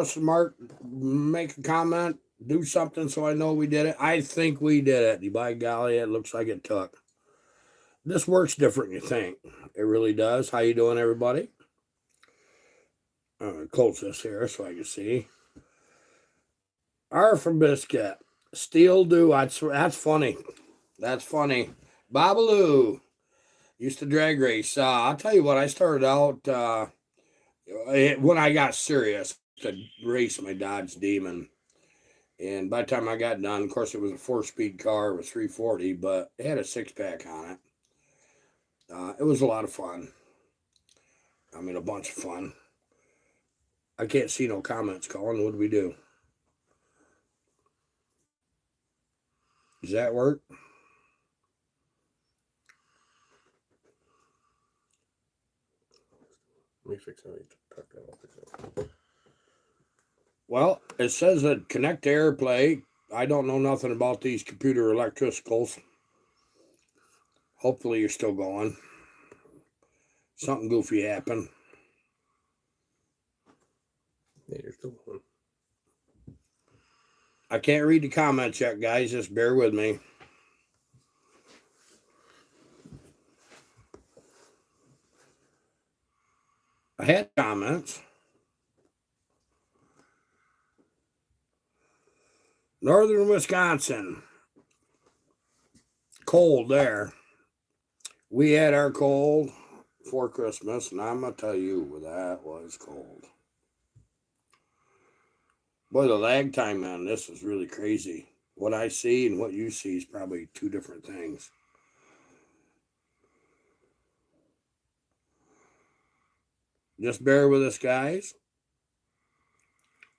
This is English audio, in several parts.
us, Mark, make a comment, do something so I know we did it. I think we did it. By golly, it looks like it took. This works different than you think. It really does. How you doing, everybody? Close this here so I can see. R from Biscuit. Steel do. That's funny. That's funny. Babaloo used to drag race. I'll tell you what. I started out when I got serious. I used to race my Dodge Demon, and by the time I got done, of course, it was a four-speed car. It was 340, but it had a six-pack on it. It was a lot of fun. I mean, a bunch of fun. I can't see no comments, Colin. What do we do? Does that work? Let me fix it. Tuck that. I'll fix it. Well, it says that connect to AirPlay. I don't know nothing about these computer electricals. Hopefully, you're still going. Something goofy happened. Yeah, you're still going. I can't read the comments yet, guys. Just bear with me. I had comments. Northern Wisconsin. Cold there. We had our cold for Christmas, and I'm going to tell you that was cold. Boy, the lag time on this is really crazy. What I see and what you see is probably two different things. Just bear with us, guys.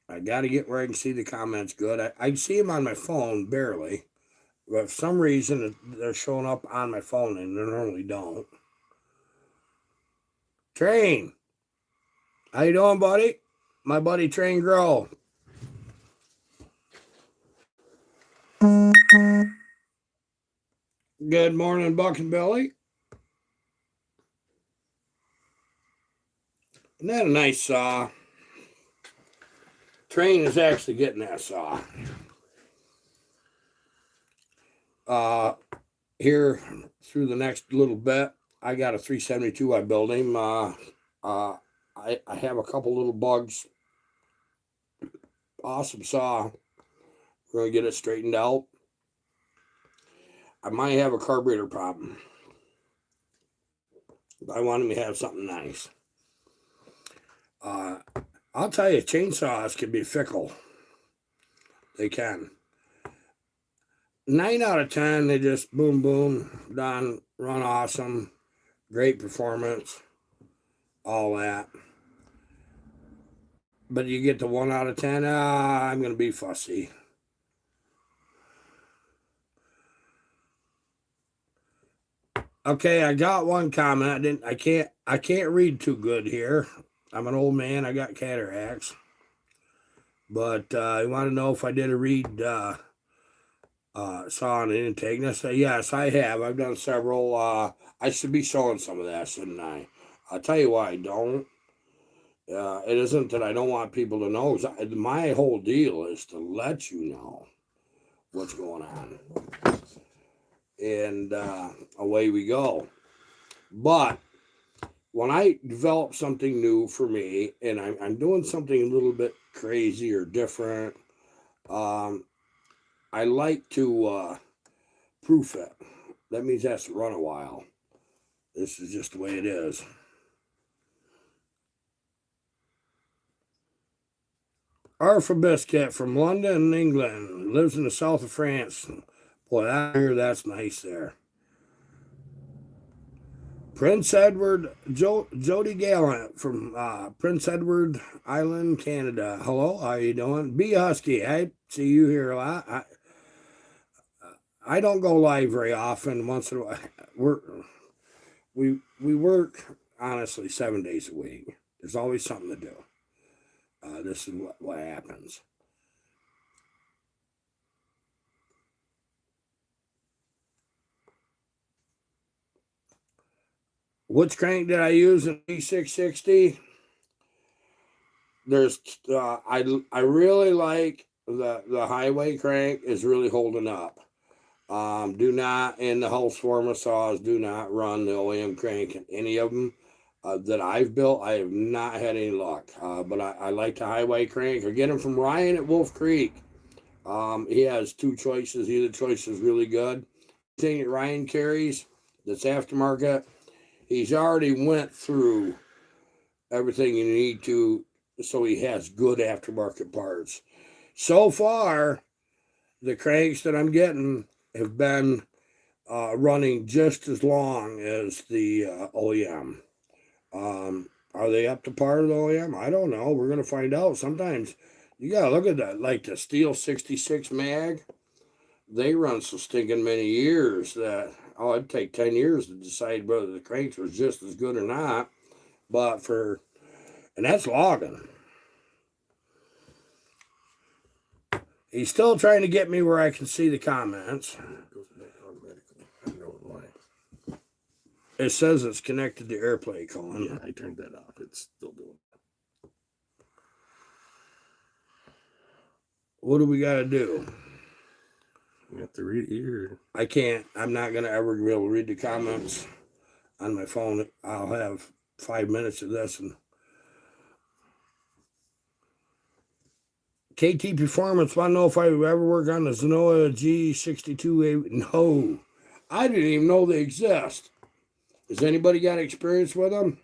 I got to get where I can see the comments good. I see them on my phone, barely. But for some reason, they're showing up on my phone, and they normally don't. Train. How you doing, buddy? My buddy Train Grow. Good morning, Buck and Billy. Isn't that a nice saw? Train is actually getting that saw. Here through the next little bit, I got a 372. I built him. I have a couple little bugs. Awesome saw. We're gonna get it straightened out. I might have a carburetor problem. But I want him to have something nice. I'll tell you, chainsaws can be fickle. They can. 9 out of 10, they just boom, boom, done, run awesome, great performance, all that. But you get to 1 out of 10, I'm going to be fussy. Okay, I got one comment. I can't read too good here. I'm an old man. I got cataracts. But you want to know if I did a read saw on an intake? And I say, yes, I have. I've done several. I should be showing some of that, shouldn't I? I'll tell you why I don't. It isn't that I don't want people to know. My whole deal is to let you know what's going on. And away we go. But when I develop something new for me and I'm doing something a little bit crazy or different, I like to proof it. That means it has to run a while. This is just the way it is. Arthur Biscuit from London, England, lives in the south of France. Boy, I hear that's nice there. Prince Edward, Jody Gallant from Prince Edward Island, Canada. Hello, how you doing? Be Husky, I see you here a lot. I don't go live very often. Once in a while, we work honestly 7 days a week. There's always something to do. This is what happens. Which crank did I use in B660? there's I really like the highway crank is really holding up. Do not, in the whole swarm of saws, do not run the OEM crank. Any of them that I've built, I have not had any luck. But I like the highway crank. I get them from Ryan at Wolf Creek. He has two choices. Either choice is really good. The thing that Ryan carries that's aftermarket, he's already went through everything you need to, so he has good aftermarket parts. So far, the cranks that I'm getting have been running just as long as the OEM. Are they up to par with the OEM? I don't know. We're going to find out. Sometimes you got to look at that. Like the Steel 66 mag, they run so stinking many years that, it'd take 10 years to decide whether the cranks was just as good or not. But and that's logging. He's still trying to get me where I can see the comments. It goes back automatically. I don't know why. It says it's connected to AirPlay, Colin. Yeah, I turned that off. It's still doing it. What do we got to do? You have to read it here. I can't. I'm not going to ever be able to read the comments on my phone. I'll have 5 minutes of this. And KT Performance, want to know if I would ever work on the Zenoa G62A. No, I didn't even know they exist. Has anybody got experience with them?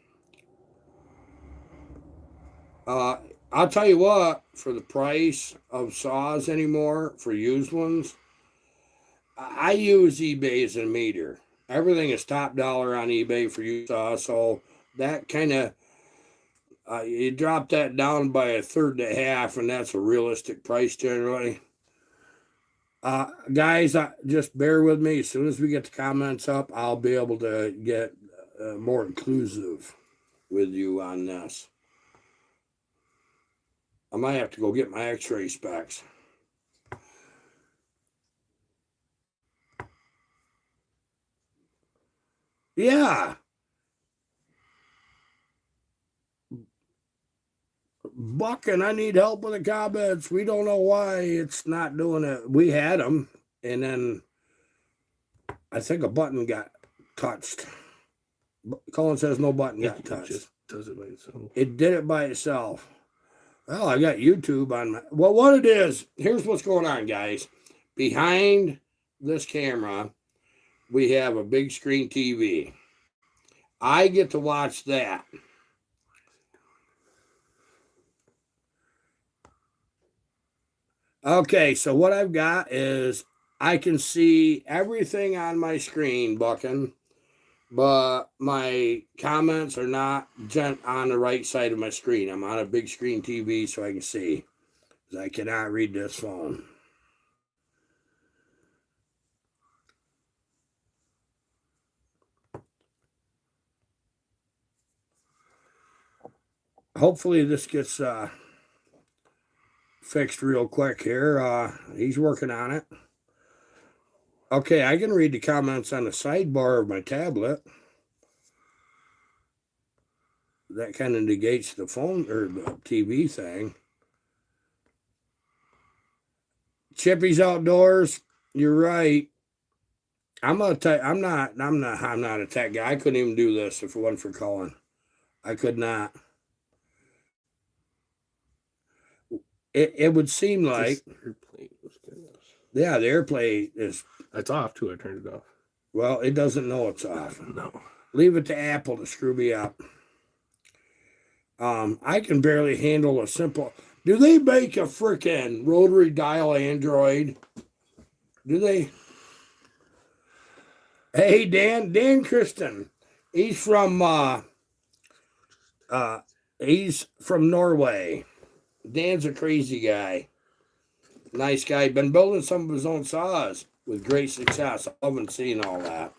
I'll tell you what, for the price of saws anymore, for used ones, I use eBay as a meter. Everything is top dollar on eBay for used saws, so that kind of, you drop that down by a third to half, and that's a realistic price generally. Guys, just bear with me. As soon as we get the comments up, I'll be able to get more inclusive with you on this. I might have to go get my x-ray specs. Yeah. Buck and I need help with the comments. We don't know why it's not doing it. We had them, and then I think a button got touched. Colin says no button got touched. It just does it by itself. It did it by itself. Well, I got YouTube on my... Well, what it is, here's what's going on, guys. Behind this camera, we have a big screen TV. I get to watch that. Okay, so what I've got is I can see everything on my screen, Buckin', but my comments are not on the right side of my screen. I'm on a big screen TV so I can see, because I cannot read this phone. Hopefully this gets fixed real quick here. He's working on it. Okay, I can read the comments on the sidebar of my tablet. That kind of negates the phone or the TV thing. Chippy's Outdoors, you're right. I'm not a tech guy. I couldn't even do this if it wasn't for Colin. I could not. It would seem like yeah, the AirPlay is. It's off too. I turned it off. Well, it doesn't know it's off. No. Leave it to Apple to screw me up. I can barely handle a simple. Do they make a freaking rotary dial Android? Do they? Hey, Dan Kristen. He's from Norway. Dan's a crazy guy. Nice guy. Been building some of his own saws with great success. I haven't seen all that.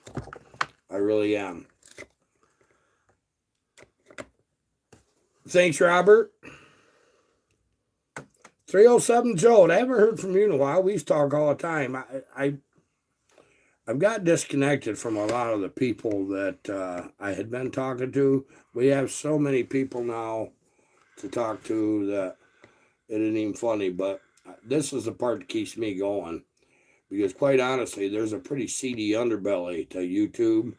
I really am. Thanks, Robert. 307 Joe. I haven't heard from you in a while. We talk all the time. I've got disconnected from a lot of the people that I had been talking to. We have so many people now to talk to that it isn't even funny, but this is the part that keeps me going. Because quite honestly, there's a pretty seedy underbelly to YouTube.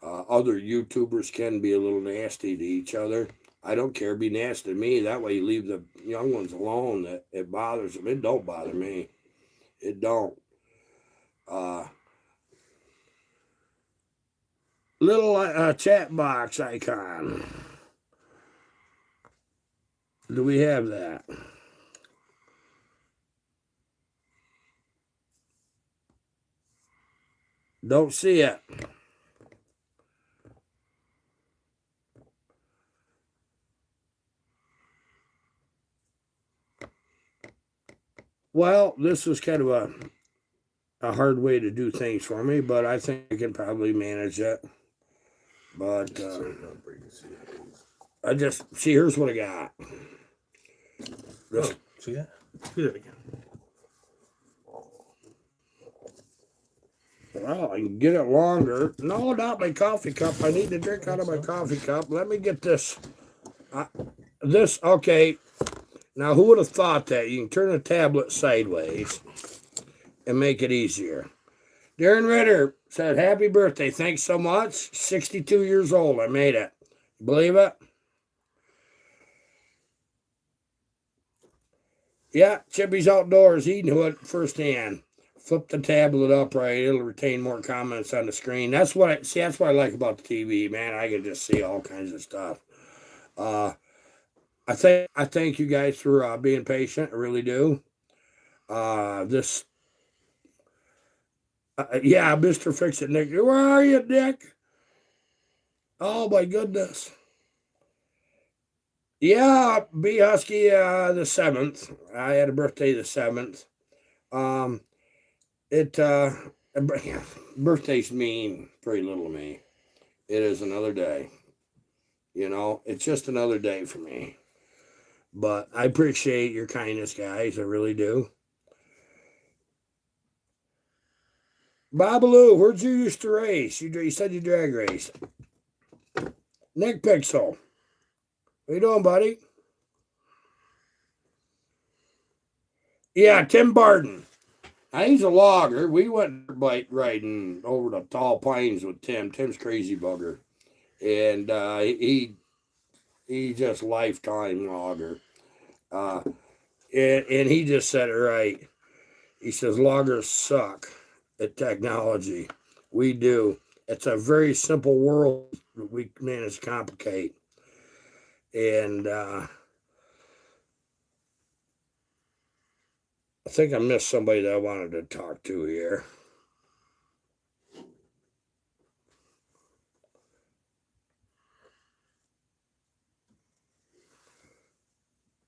Other YouTubers can be a little nasty to each other. I don't care. Be nasty to me. That way you leave the young ones alone. That it bothers them. It don't bother me. It don't. Little chat box icon. Do we have that? Don't see it. Well, this is kind of a hard way to do things for me, but I think I can probably manage it. But I just see. Here's what I got. See that? Do that again. Well, I can get it longer. No, not my coffee cup. I need to drink out of my coffee cup. Let me get this. Okay. Now, who would have thought that? You can turn the tablet sideways and make it easier. Darren Ritter said, happy birthday. Thanks so much. 62 years old. I made it. Believe it? Yeah, Chippy's outdoors. He knew it firsthand. Flip the tablet upright. It'll retain more comments on the screen. That's what I like about the TV, man. I can just see all kinds of stuff. I thank you guys for being patient. I really do. Mr. Fix It, Nick. Where are you, Nick? Oh my goodness. Yeah, B Husky, the 7th. I had a birthday the 7th. Birthdays mean very little to me. It is another day. It's just another day for me. But I appreciate your kindness, guys. I really do. Babaloo, where'd you used to race? You said you drag raced. Nick Pixel. What you doing, buddy? Yeah, Tim Barton. Now, he's a logger. We went bike riding over the tall pines with Tim. Tim's crazy bugger. And he just lifetime logger. And he just said it right. He says loggers suck at technology. We do. It's a very simple world that we manage to complicate. And I think I missed somebody that I wanted to talk to here.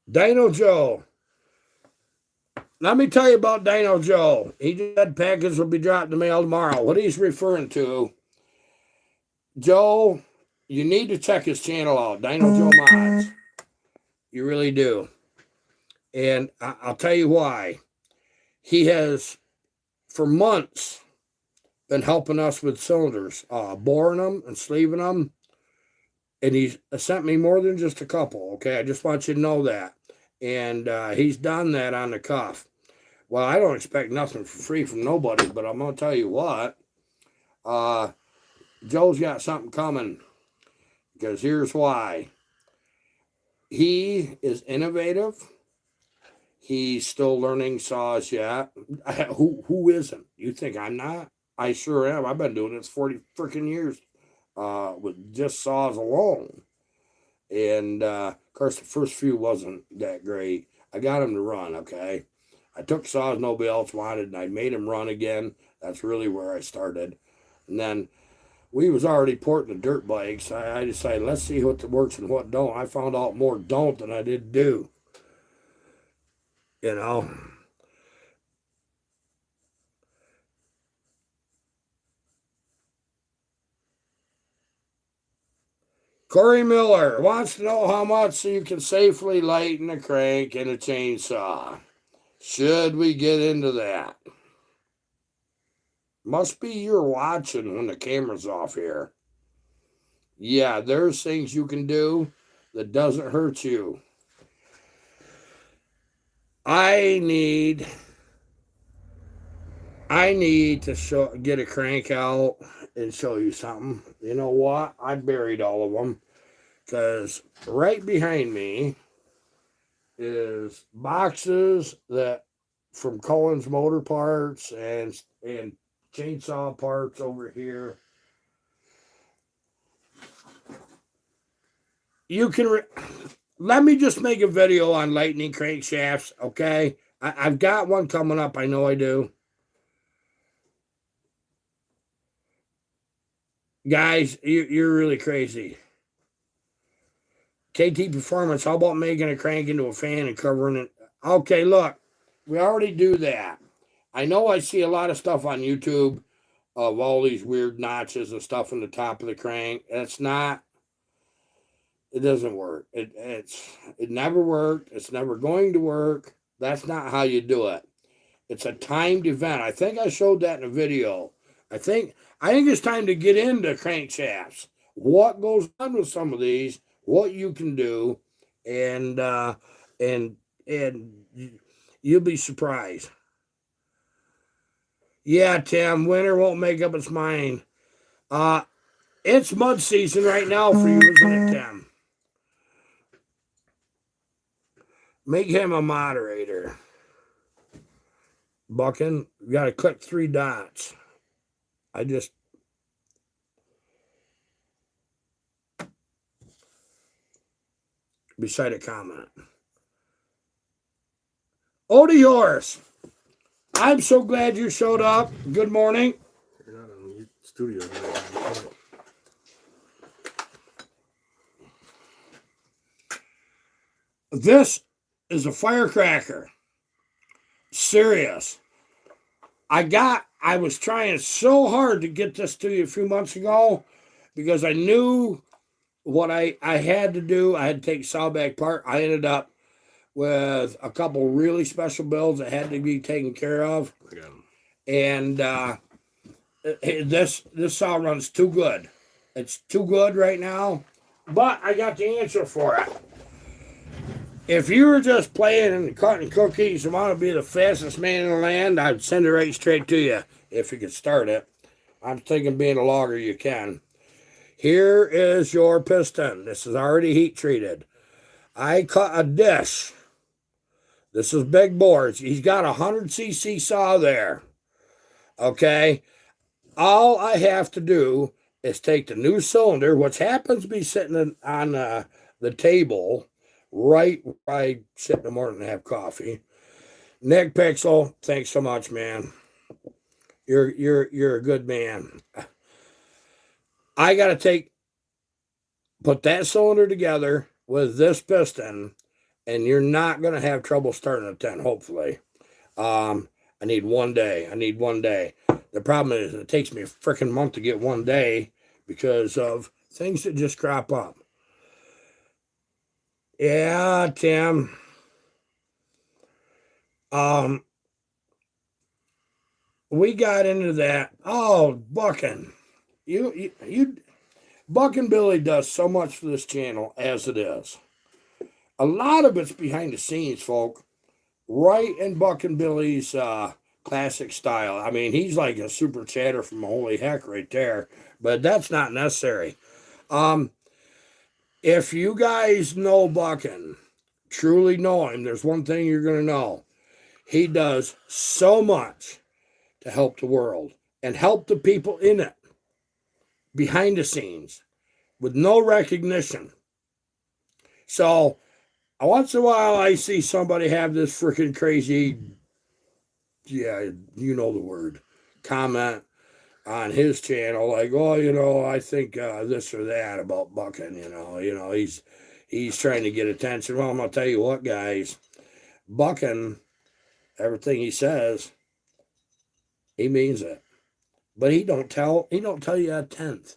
Dino Joe. Let me tell you about Dino Joe. He said package will be dropped in the mail tomorrow. What he's referring to, Joe, you need to check his channel out, Dino Joe Mods. You really do. And I'll tell you why. He has, for months, been helping us with cylinders, boring them and sleeving them. And he's sent me more than just a couple, okay? I just want you to know that. And he's done that on the cuff. Well, I don't expect nothing for free from nobody, but I'm going to tell you what. Joe's got something coming. Because here's why. He is innovative. He's still learning saws yet. Who isn't? You think I'm not? I sure am. I've been doing this 40 freaking years with just saws alone. And, of course, the first few wasn't that great. I got him to run, okay? I took saws nobody else wanted, and I made him run again. That's really where I started. And then we was already porting the dirt bikes. I decided, let's see what works and what don't. I found out more don't than I did do. You know? Corey Miller wants to know how much so you can safely lighten a crank and a chainsaw. Should we get into that? Must be you're watching when the camera's off here. Yeah, there's things you can do. that doesn't hurt you. I need to get a crank out and show you something. You know what? I buried all of them because right behind me is boxes that from Collins Motor Parts and chainsaw parts over here. You can let me just make a video on lightning crankshafts, okay? I've got one coming up. I know I do. Guys, you're really crazy. KT Performance, how about making a crank into a fan and covering it? Okay, look, we already do that. I know I see a lot of stuff on YouTube of all these weird notches and stuff in the top of the crank. It doesn't work. It never worked. It's never going to work. That's not how you do it. It's a timed event. I think I showed that in a video. I think it's time to get into crankshafts. What goes on with some of these, what you can do, and you'll be surprised. Yeah, Tim, winter won't make up its mind. It's mud season right now for you, isn't it, Tim? Make him a moderator. Bucking, you got to click 3 dots. Beside a comment. Odie Horse, I'm so glad you showed up. Good morning. You're not in the studio. This is a firecracker. Serious. I was trying so hard to get this to you a few months ago because I knew what I had to do. I had to take Sawback apart. I ended up with a couple really special builds that had to be taken care of. And this saw runs too good. It's too good right now, but I got the answer for it. If you were just playing and cutting cookies and want to be the fastest man in the land, I'd send it right straight to you if you could start it. I'm thinking being a logger, you can. Here is your piston. This is already heat treated. I cut a dish. This is big bores. He's got a 100cc saw there. Okay. All I have to do is take the new cylinder, which happens to be sitting on the table right where I sit in the morning and have coffee. Nick Pixel, thanks so much, man. You're a good man. I gotta put that cylinder together with this piston, and you're not gonna have trouble starting a 10, hopefully. I need 1 day. The problem is it takes me a freaking month to get 1 day because of things that just crop up. Yeah, Tim. We got into that. Oh, Buckin. Buckin Billy does so much for this channel as it is. A lot of it's behind the scenes, folk. Right in Buckin Billy's classic style. I mean, he's like a super chatter from holy heck right there. But that's not necessary. If you guys know Buckin, truly know him, there's one thing you're going to know. He does so much to help the world and help the people in it behind the scenes with no recognition. So once in a while I see somebody have this freaking crazy, yeah, you know the word, comment on his channel, like, oh, I think this or that about Buckin, he's trying to get attention. Well, I'm gonna tell you what, guys, Buckin, everything he says, he means it, but he don't tell you a tenth.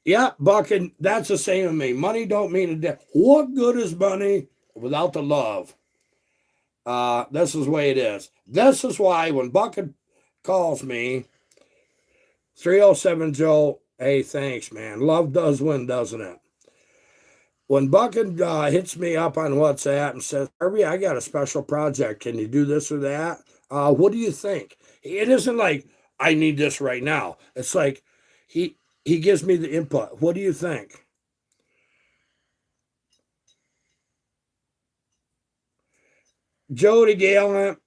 Yeah, Buckin, that's the same with me. Money don't mean a damn. What good is money without the love? This is the way it is. This is why when Buckin calls me, 307 Joe, hey, thanks, man. Love does win, doesn't it? when Bucket hits me up on WhatsApp and says, Harvey, I got a special project. Can you do this or that? What do you think? It isn't like I need this right now. It's like he gives me the input. What do you think? Jody Gallant,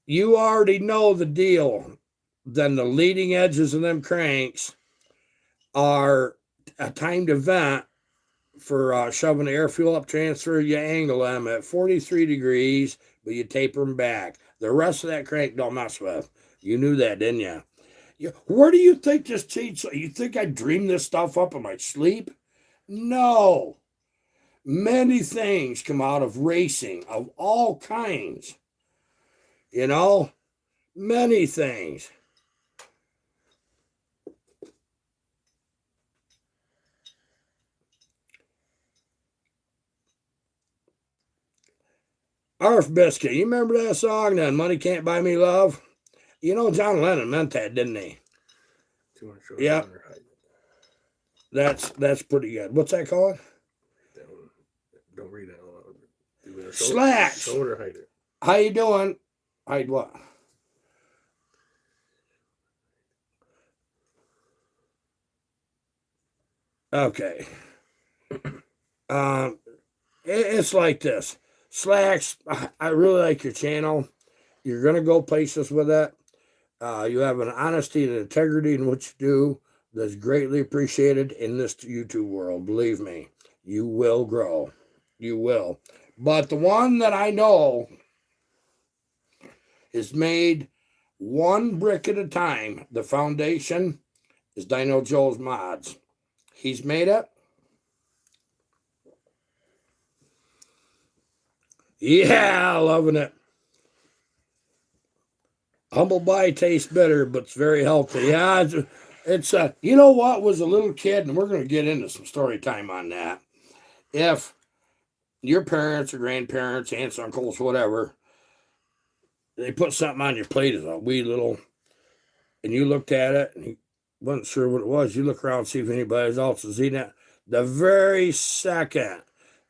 you already know the deal. Then the leading edges of them cranks are a timed event for shoving the air fuel up transfer. You angle them at 43 degrees, but you taper them back. The rest of that crank don't mess with. You knew that, didn't you? Where do you think this cheats? You think I dreamed this stuff up in my sleep? No. Many things come out of racing of all kinds. You know, many things. Arf Biscuit, you remember that song, Then Money Can't Buy Me Love? You know, John Lennon meant that, didn't he? Yeah. That's pretty good. What's that called? Don't read that aloud. Slacks. Show it or hide it. How you doing? Hide what? Okay. It's like this. Slacks, I really like your channel. You're going to go places with it. You have an honesty and integrity in what you do that's greatly appreciated in this YouTube world. Believe me, you will grow. You will. But the one that I know is made one brick at a time. The foundation is Dino Joe's Mods. He's made it. Yeah, loving it. Humble pie tastes bitter, but it's very healthy. Yeah, it's you know what, was a little kid, and we're going to get into some story time on that. If your parents or grandparents, aunts, uncles, whatever, they put something on your plate as a wee little, and you looked at it, and you wasn't sure what it was, you look around and see if anybody else is eating it. The very second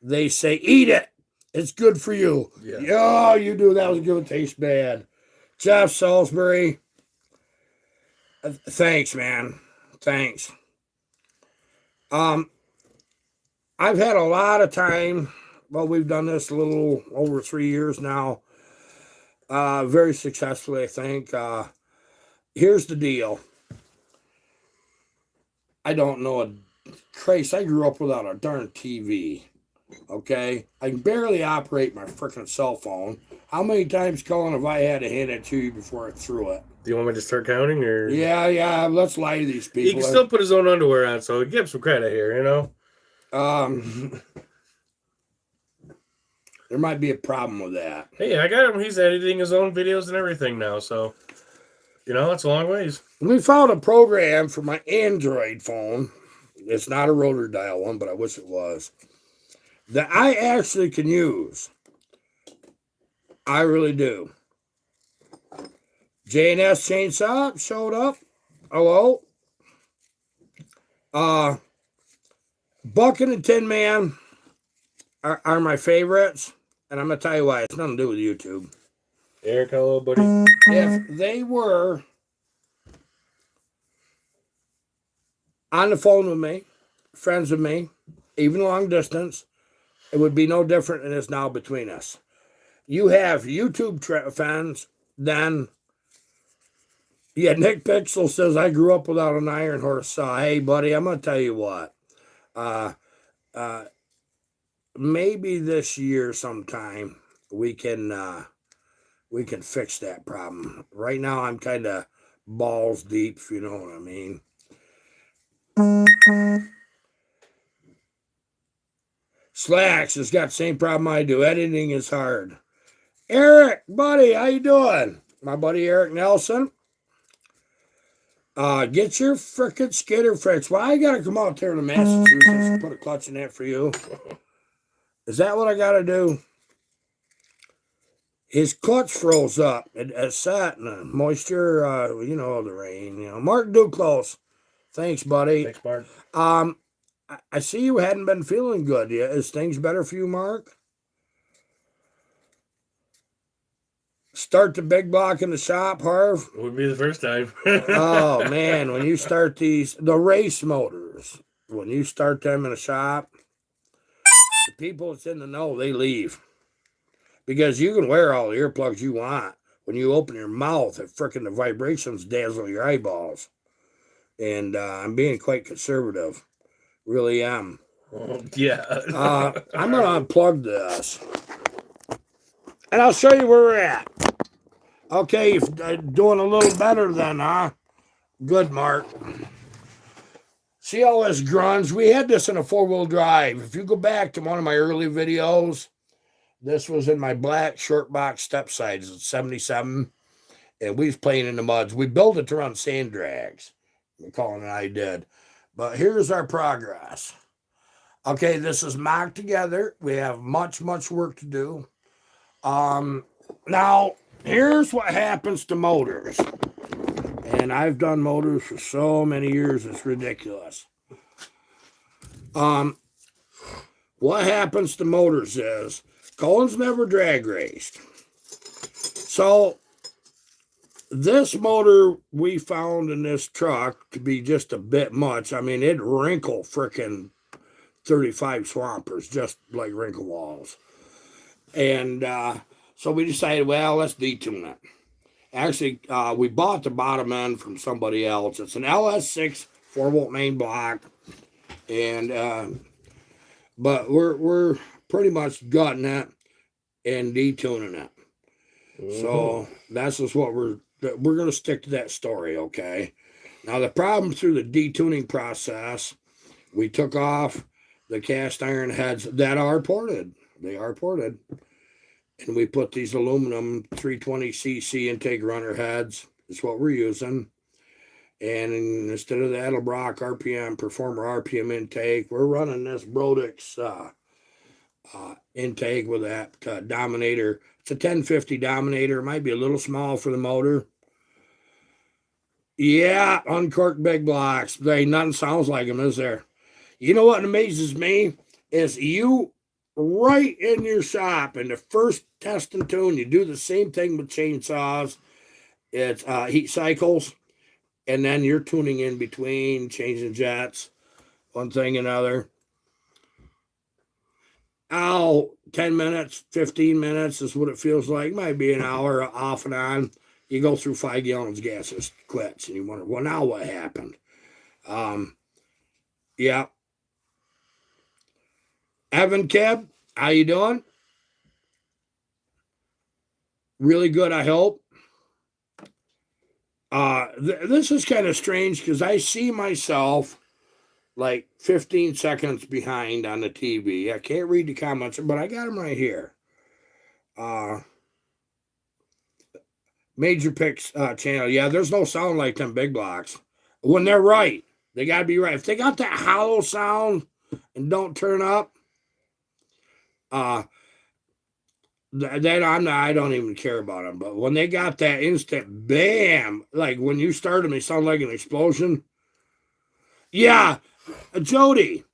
they say, eat it, it's good for you. Yeah, you do. That was going to taste bad. Jeff Salisbury, thanks, man. Thanks. I've had a lot of time. Well, we've done this a little over 3 years now. Very successfully, I think. Here's the deal. I don't know Christ, I grew up without a darn TV. Okay? I can barely operate my freaking cell phone. How many times, Colin, have I had to hand it to you before I threw it? Do you want me to start counting, or? Yeah. Let's lie to these people. He can still put his own underwear on, so give him some credit here, you know? There might be a problem with that. Hey, I got him. He's editing his own videos and everything now, so, you know, it's a long ways. We found a program for my Android phone. It's not a rotor dial one, but I wish it was. That I actually can use. I really do. J&S Chainsaw showed up. Hello. Bucket and Tin Man are my favorites. And I'm going to tell you why. It's nothing to do with YouTube. Eric, hello, buddy. If they were on the phone with me, friends with me, even long distance, it would be no different than it's now between us. You have YouTube fans, then Nick Pixel says, I grew up without an iron horse saw. Hey, buddy, I'm going to tell you what. Maybe this year sometime we can fix that problem. Right now I'm kind of balls deep, if you know what I mean. Slacks has got the same problem I do. Editing is hard. Eric, buddy, how you doing? My buddy Eric Nelson. Get your frickin' skitter fixed. Well, I gotta come out there to Massachusetts and put a clutch in that for you. Is that what I gotta do? His clutch froze up. It sat in the moisture, you know, the rain. You know, Mark Duclos. Thanks, buddy. Thanks, Mark. I see you hadn't been feeling good. Yeah, is things better for you, Mark? Start the big block in the shop, Harv. Would be the first time. Oh man, when you start the race motors, when you start them in a shop, the people that's in the know, they leave. Because you can wear all the earplugs you want. When you open your mouth, the vibrations dazzle your eyeballs. And I'm being quite conservative. Really am. Yeah. I'm going to unplug this. And I'll show you where we're at. Okay, you're doing a little better then, huh? Good, Mark. See all this grunge? We had this in a 4-wheel drive. If you go back to one of my early videos, this was in my black short box step sides at 77. And we was playing in the muds. We built it to run sand drags. Colin and I did. But here's our progress. Okay, this is mocked together. We have much, much work to do. Now, here's what happens to motors. And I've done motors for so many years, it's ridiculous. What happens to motors is, Colin's never drag raced. So, this motor we found in this truck to be just a bit much. I mean, it'd wrinkle frickin' 35 Swampers, just like wrinkle walls. And so we decided, well, let's detune it. Actually, we bought the bottom end from somebody else. It's an LS6 4-volt main block. And but we're pretty much gutting it and detuning it. Mm-hmm. So that's just what we're going to stick to that story, okay? Now, the problem through the detuning process, we took off the cast iron heads that are ported. They are ported. And we put these aluminum 320cc intake runner heads. That's what we're using. And instead of the Edelbrock RPM, Performer RPM intake, we're running this Brodix intake with that Dominator. It's a 1050 Dominator. It might be a little small for the motor. Yeah, uncorked big blocks. There ain't nothing sounds like them, is there? You know what amazes me is you right in your shop in the first test and tune, you do the same thing with chainsaws. It's heat cycles, and then you're tuning in between, changing jets, one thing another. 10 minutes, 15 minutes is what it feels like. Might be an hour off and on. You go through 5 gallons of gas, it quits, and you wonder, well, now what happened? Yeah. Evan Keb, how you doing? Really good, I hope. This is kind of strange because I see myself like 15 seconds behind on the TV. I can't read the comments, but I got them right here. Major Picks channel. Yeah, there's no sound like them big blocks. When they're right, they got to be right. If they got that hollow sound and don't turn up, then I don't even care about them. But when they got that instant bam, like when you start them, they sound like an explosion. Yeah, Jody,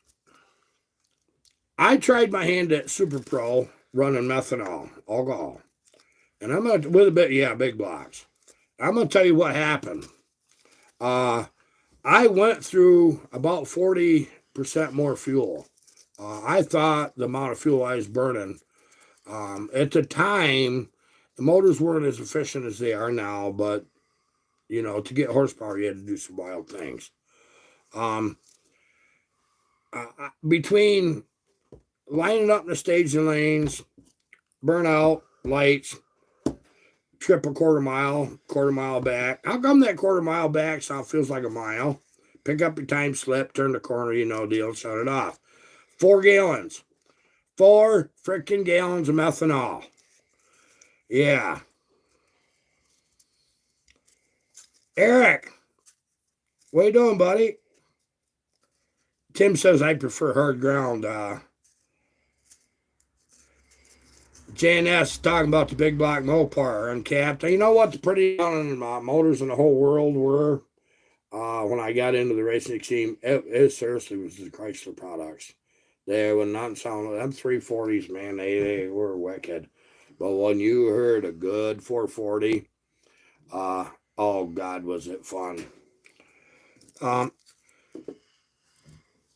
I tried my hand at Super Pro running methanol, alcohol. And I'm going to, with a bit, yeah, big blocks. I'm going to tell you what happened. I went through about 40% more fuel. I thought the amount of fuel I was burning, at the time, the motors weren't as efficient as they are now, but, you know, to get horsepower, you had to do some wild things. Between lining up in the staging lanes, burnout, lights, trip a quarter mile back. How come that quarter mile back sound feels like a mile? Pick up your time slip, turn the corner, you know, deal, shut it off. 4 gallons. 4 freaking gallons of methanol. Yeah. Eric, what you doing, buddy? Tim says I prefer hard ground. JNS talking about the big block Mopar uncapped. You know what the pretty motors in the whole world were? when I got into the racing scene, it seriously was the Chrysler products. They would not sound them 340s, man. They were wicked. But when you heard a good 440, oh God, was it fun.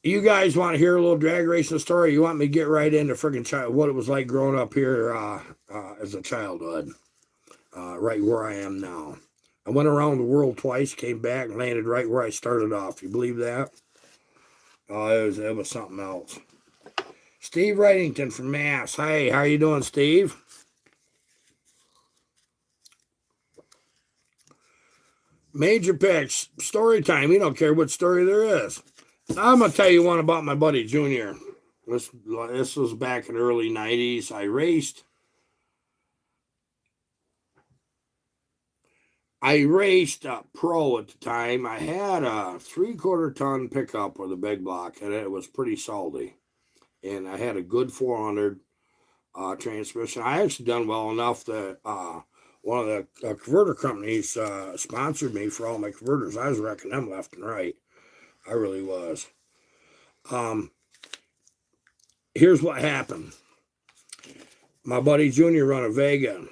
You guys want to hear a little drag racing story? You want me to get right into friggin' what it was like growing up here as a childhood, right where I am now. I went around the world twice, came back, and landed right where I started off. You believe that? It was something else. Steve Wrightington from Mass. Hey, how you doing, Steve? Major picks, story time. You don't care what story there is. I'm gonna tell you one about my buddy Junior. This was back in the early '90s. I raced pro at the time. I had a 3/4 ton pickup with a big block, and it was pretty salty. And I had a good 400 transmission. I actually done well enough that one of the converter companies sponsored me for all my converters. I was wrecking them left and right. I really was. Here's what happened. My buddy Junior run a Vega.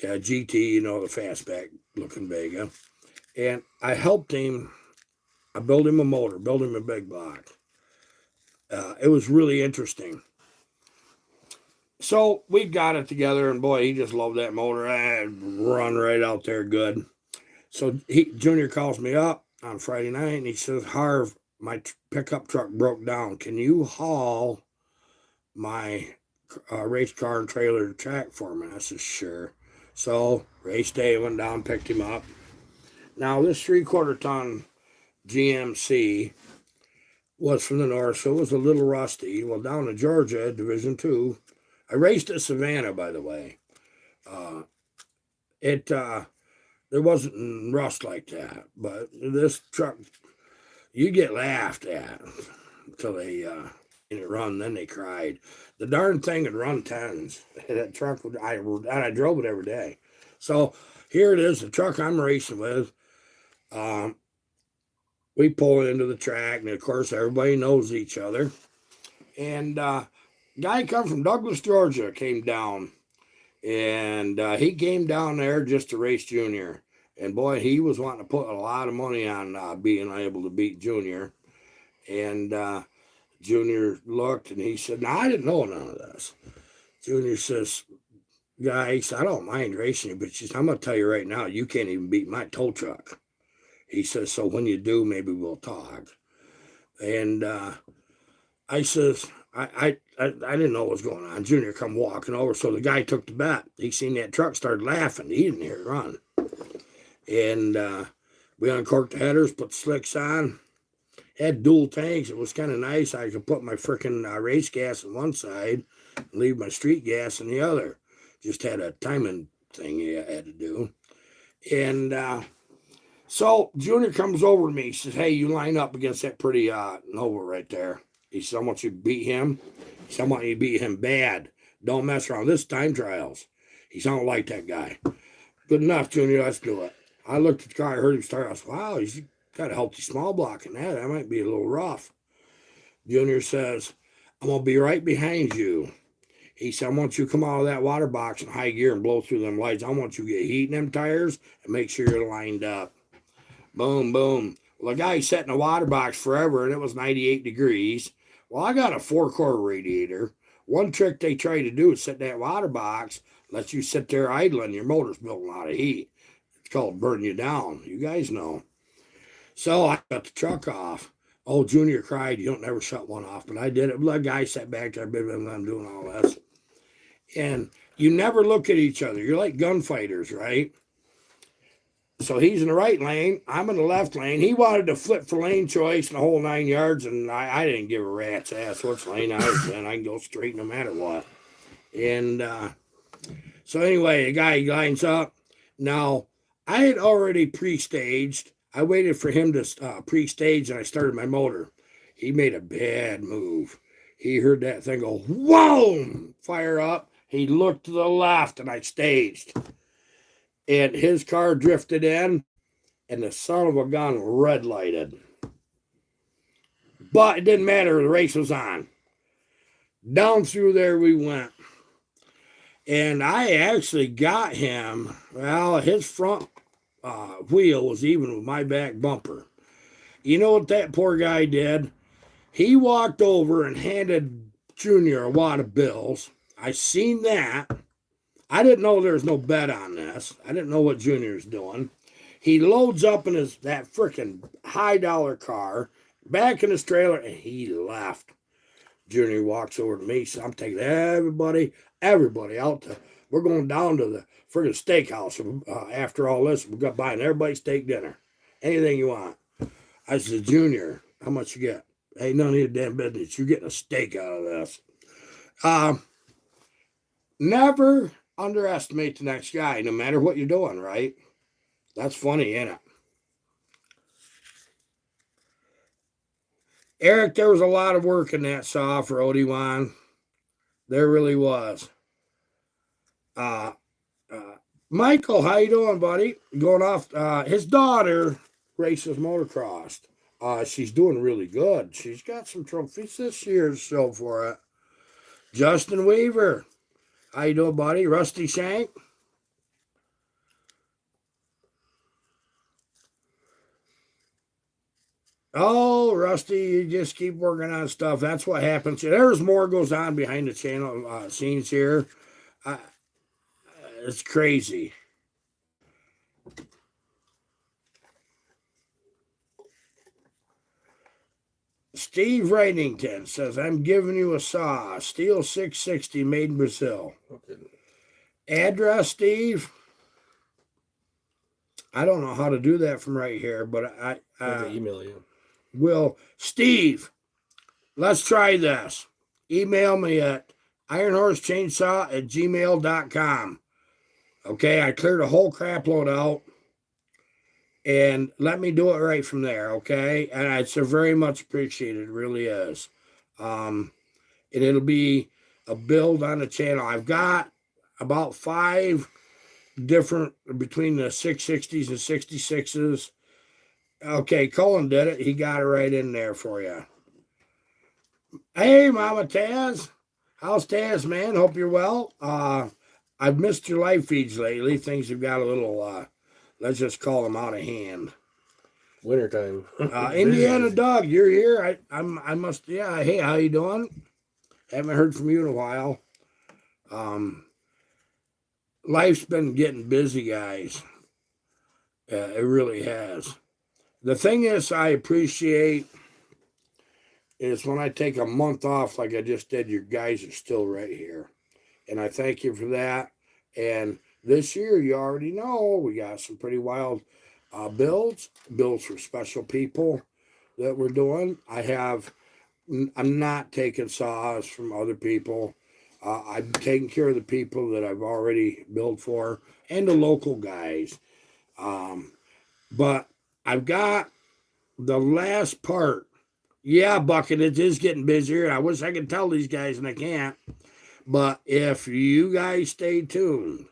Yeah, GT, you know, the fastback looking Vega. And I helped him. I built him a motor, built him a big block. It was really interesting. So we got it together, and boy, he just loved that motor. I'd run right out there good. So Junior calls me up on Friday night, and he says, Harv, my pickup truck broke down. Can you haul my race car and trailer to track for me? I said, sure. So race day, went down, picked him up. Now this 3/4 ton GMC was from the north, so it was a little rusty. Well, down in Georgia, Division II, I raced at Savannah, by the way. There wasn't rust like that, but this truck, you get laughed at until they in it run, then they cried. The darn thing would run tens. That truck I drove it every day. So here it is, the truck I'm racing with. We pull into the track, and of course everybody knows each other. And guy come from Douglas, Georgia, came down, and he came down there just to race Junior. And boy, he was wanting to put a lot of money on being able to beat Junior. And Junior looked, and he said, "No, I didn't know none of this." Junior says, "Guys, I don't mind racing you, but I'm going to tell you right now, you can't even beat my tow truck." He says, "So when you do, maybe we'll talk." And I says, I didn't know what was going on. Junior come walking over, so the guy took the bet. He seen that truck, started laughing. He didn't hear it run. And we uncorked the headers, put the slicks on. Had dual tanks. It was kind of nice. I could put my freaking race gas on one side and leave my street gas on the other. Just had a timing thing you had to do. And so Junior comes over to me. He says, "Hey, you line up against that pretty Nova right there." He said, "I want you to beat him." He said, "I want you to beat him bad. Don't mess around. This time trials." He said, "I don't like that guy." "Good enough, Junior. Let's do it." I looked at the car. I heard him start. I said, "Wow, he's got a healthy small block in that. That might be a little rough." Junior says, "I'm going to be right behind you." He said, "I want you to come out of that water box in high gear and blow through them lights. I want you to get heat in them tires and make sure you're lined up." Boom, boom. Well, the guy sat in a water box forever, and it was 98 degrees. Well, I got a 4-core radiator. One trick they try to do is sit in that water box, let you sit there idling. Your motor's building a lot of heat. It's called burn you down. You guys know. So I got the truck off. Oh, Junior cried, "You don't never shut one off." But I did it. The guy sat back there, I'm doing all this. And you never look at each other. You're like gunfighters, right? So he's in the right lane. I'm in the left lane. He wanted to flip for lane choice and the whole 9 yards, and I didn't give a rat's ass which lane I was in. I can go straight no matter what. And so anyway, the guy lines up. Now, I had already pre-staged. I waited for him to pre-stage, and I started my motor. He made a bad move. He heard that thing go, whoa, fire up. He looked to the left, and I staged. And his car drifted in. and the son of a gun red lighted. But it didn't matter. The race was on. Down through there we went. And I actually got him. Well, his front wheel was even with my back bumper. You know what that poor guy did? He walked over and handed Junior a wad of bills. I seen that. I didn't know there was no bet on this. I didn't know what Junior's doing. He loads up in that freaking high dollar car, back in his trailer, and he left. Junior walks over to me, so I'm taking everybody out to, we're going down to the friggin' steakhouse after all this. We're buying everybody steak dinner. Anything you want. I said, Junior, how much you get? Ain't none of your damn business. You're getting a steak out of this. Never underestimate the next guy, no matter what you're doing, right? That's funny, ain't it? Eric, there was a lot of work in that saw for Obi-Wan. There really was. Michael, how you doing, buddy? Going off. His daughter races motocross. She's doing really good. She's got some trophies this year to show for it. Justin Weaver, how you doing, buddy? Rusty Shank. Oh, Rusty, you just keep working on stuff. That's what happens. There's more goes on behind the channel scenes here. It's crazy. Steve Wrightington says, I'm giving you a saw. Steel 660 made in Brazil. Okay. Address, Steve? I don't know how to do that from right here, but I can email you. Will, Steve, let's try this. Email me at ironhorsechainsaw@gmail.com. Okay, I cleared a whole crap load out. And let me do it right from there, okay? And it's very much appreciated. It really is. And it'll be a build on the channel. I've got about 5 different, between the 660s and 66s. Okay, Colin did it. He got it right in there for you. Hey, Mama Taz. How's Taz, man? Hope you're well. I've missed your live feeds lately. Things have got a little, let's just call them out of hand. Wintertime. Indiana Doug, you're here. I must, yeah. Hey, how you doing? Haven't heard from you in a while. Life's been getting busy, guys. It really has. The thing is, I appreciate is when I take a month off like I just did, your guys are still right here. And I thank you for that. And this year, you already know, we got some pretty wild builds for special people that we're doing. I'm not taking saws from other people. I'm taking care of the people that I've already built for and the local guys. But I've got the last part. Yeah, Bucket, it is getting busier. I wish I could tell these guys, and I can't. But if you guys stay tuned,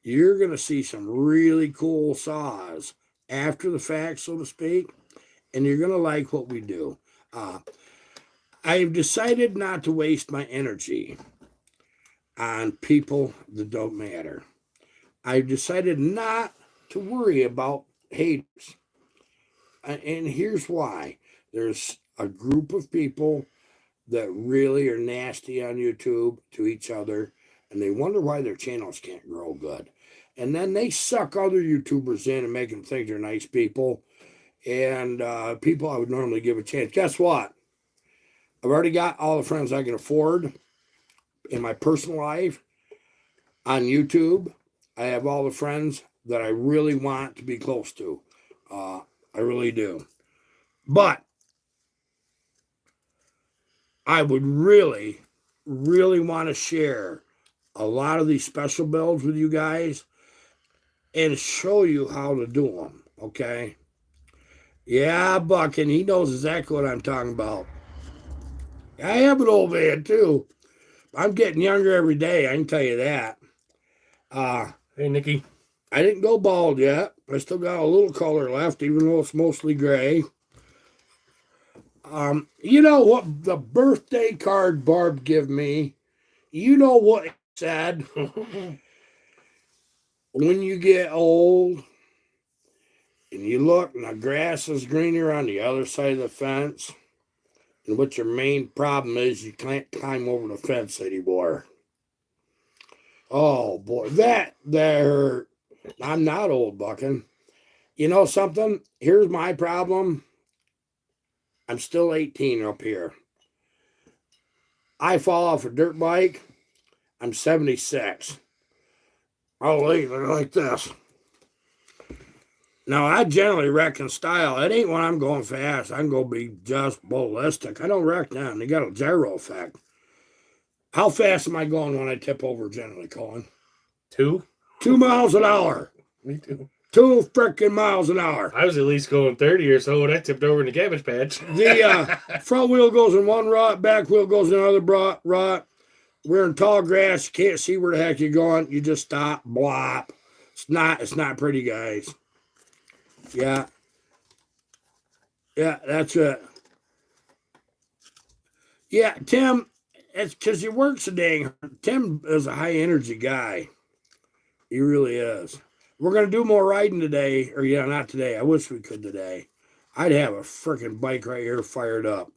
you're going to see some really cool saws after the fact, so to speak, and you're going to like what we do. I've decided not to waste my energy on people that don't matter. I've decided not to worry about haters. And here's why. There's a group of people that really are nasty on YouTube to each other, and they wonder why their channels can't grow good. And then they suck other YouTubers in and make them think they're nice people, and people I would normally give a chance. Guess what? I've already got all the friends I can afford in my personal life on YouTube. I have all the friends that I really want to be close to. I really do. But I would really, really want to share a lot of these special builds with you guys and show you how to do them, okay? Yeah, Buck, and he knows exactly what I'm talking about. I am an old man, too. I'm getting younger every day, I can tell you that. Hey, Nikki. I didn't go bald yet. I still got a little color left, even though it's mostly gray. You know what the birthday card Barb give me? You know what it said? When you get old and you look and the grass is greener on the other side of the fence, and what your main problem is, you can't climb over the fence anymore. Oh boy, that there. I'm not old, bucking. You know something? Here's my problem. I'm still 18 up here. I fall off a dirt bike. I'm 76. I'll leave it like this. Now, I generally wreck in style. It ain't when I'm going fast. I can go be just ballistic. I don't wreck now. They got a gyro effect. How fast am I going when I tip over generally, Colin? 2? 2 miles an hour. Me too. 2 freaking miles an hour. I was at least going 30 or so when I tipped over in the cabbage patch. The front wheel goes in one rut, back wheel goes in another rut. We're in tall grass. You can't see where the heck you're going. You just stop, blop. It's not pretty, guys. Yeah. Yeah, that's it. Yeah, Tim, it's because he works a dang. Tim is a high energy guy. He really is. We're going to do more riding today. Or, yeah, not today. I wish we could today. I'd have a freaking bike right here fired up.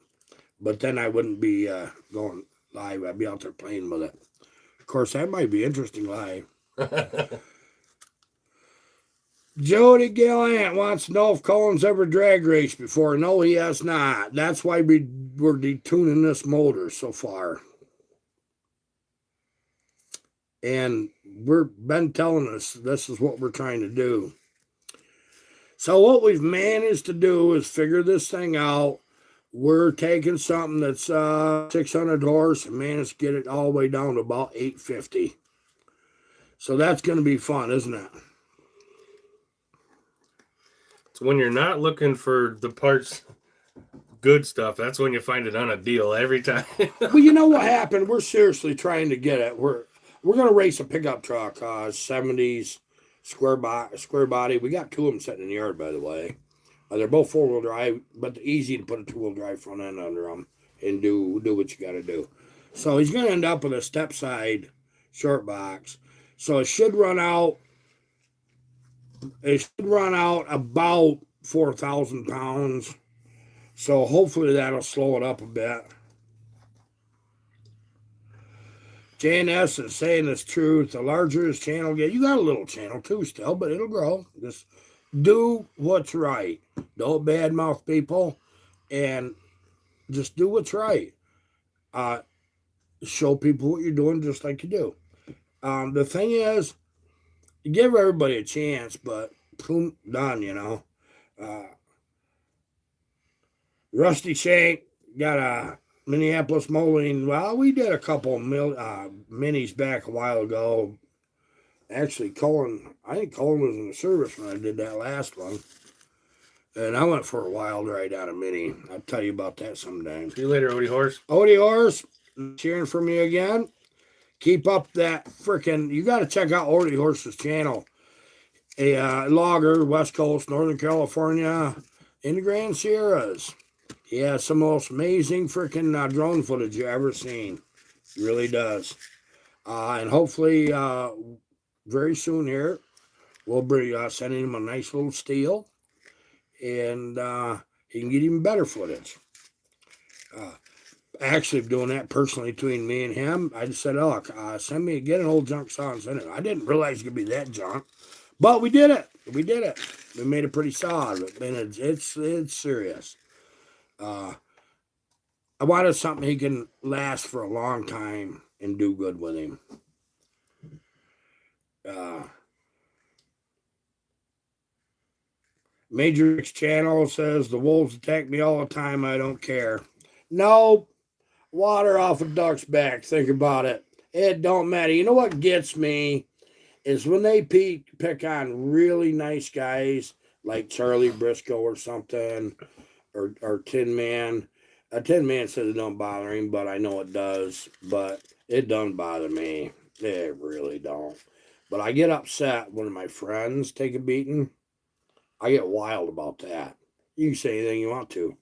But then I wouldn't be going live. I'd be out there playing with it. Of course, that might be interesting live. Jody Gallant wants to know if Colin's ever drag raced before. No, he has not. That's why we're detuning this motor so far. And we've been telling us this is what we're trying to do. So what we've managed to do is figure this thing out. We're taking something that's 600 horse and managed to get it all the way down to about 850. So that's going to be fun, isn't it? So when you're not looking for the parts, good stuff, that's when you find it on a deal every time. Well, you know what happened? We're seriously trying to get it. We're going to race a pickup truck, 70s square body. We got 2 of them sitting in the yard, by the way. They're both 4-wheel drive, but they're easy to put a 2-wheel drive front end under them and do what you got to do. So he's going to end up with a step side short box. So it should run out. It should run out about 4,000 pounds. So hopefully that'll slow it up a bit. JNS is saying it's truth. The larger his channel gets, you got a little channel too still, but it'll grow. Just do what's right. Don't badmouth people, and just do what's right. Show people what you're doing just like you do. The thing is, you give everybody a chance, but boom, done, you know. Rusty Shank got a Minneapolis molding. Well, we did a couple minis back a while ago. Actually, I think Colin was in the service when I did that last one. And I went for a wild ride on a mini. I'll tell you about that sometime. See you later, Odie Horse. Odie Horse, cheering for me again. Keep up that freaking, you got to check out Odie Horse's channel. A logger, West Coast, Northern California, in the Grand Sierras. He has some of the most amazing freaking drone footage you ever seen. He really does. And hopefully, very soon here, we'll be sending him a nice little steel. And he can get even better footage. Actually, doing that personally between me and him, I just said, "Look, get an old junk saw and send it." I didn't realize it could be that junk, but we did it. We did it. We made a pretty saw of it, and it's serious. I wanted something he can last for a long time and do good with him. Major X Channel says the wolves attack me all the time. I don't care. No, water off a duck's back. Think about it. It don't matter. You know what gets me is when they pick on really nice guys like Charlie Briscoe or something, or Tin Man. Tin Man says it don't bother him, but I know it does. But it doesn't bother me. It really don't. But I get upset when my friends take a beating. I get wild about that. You can say anything you want to.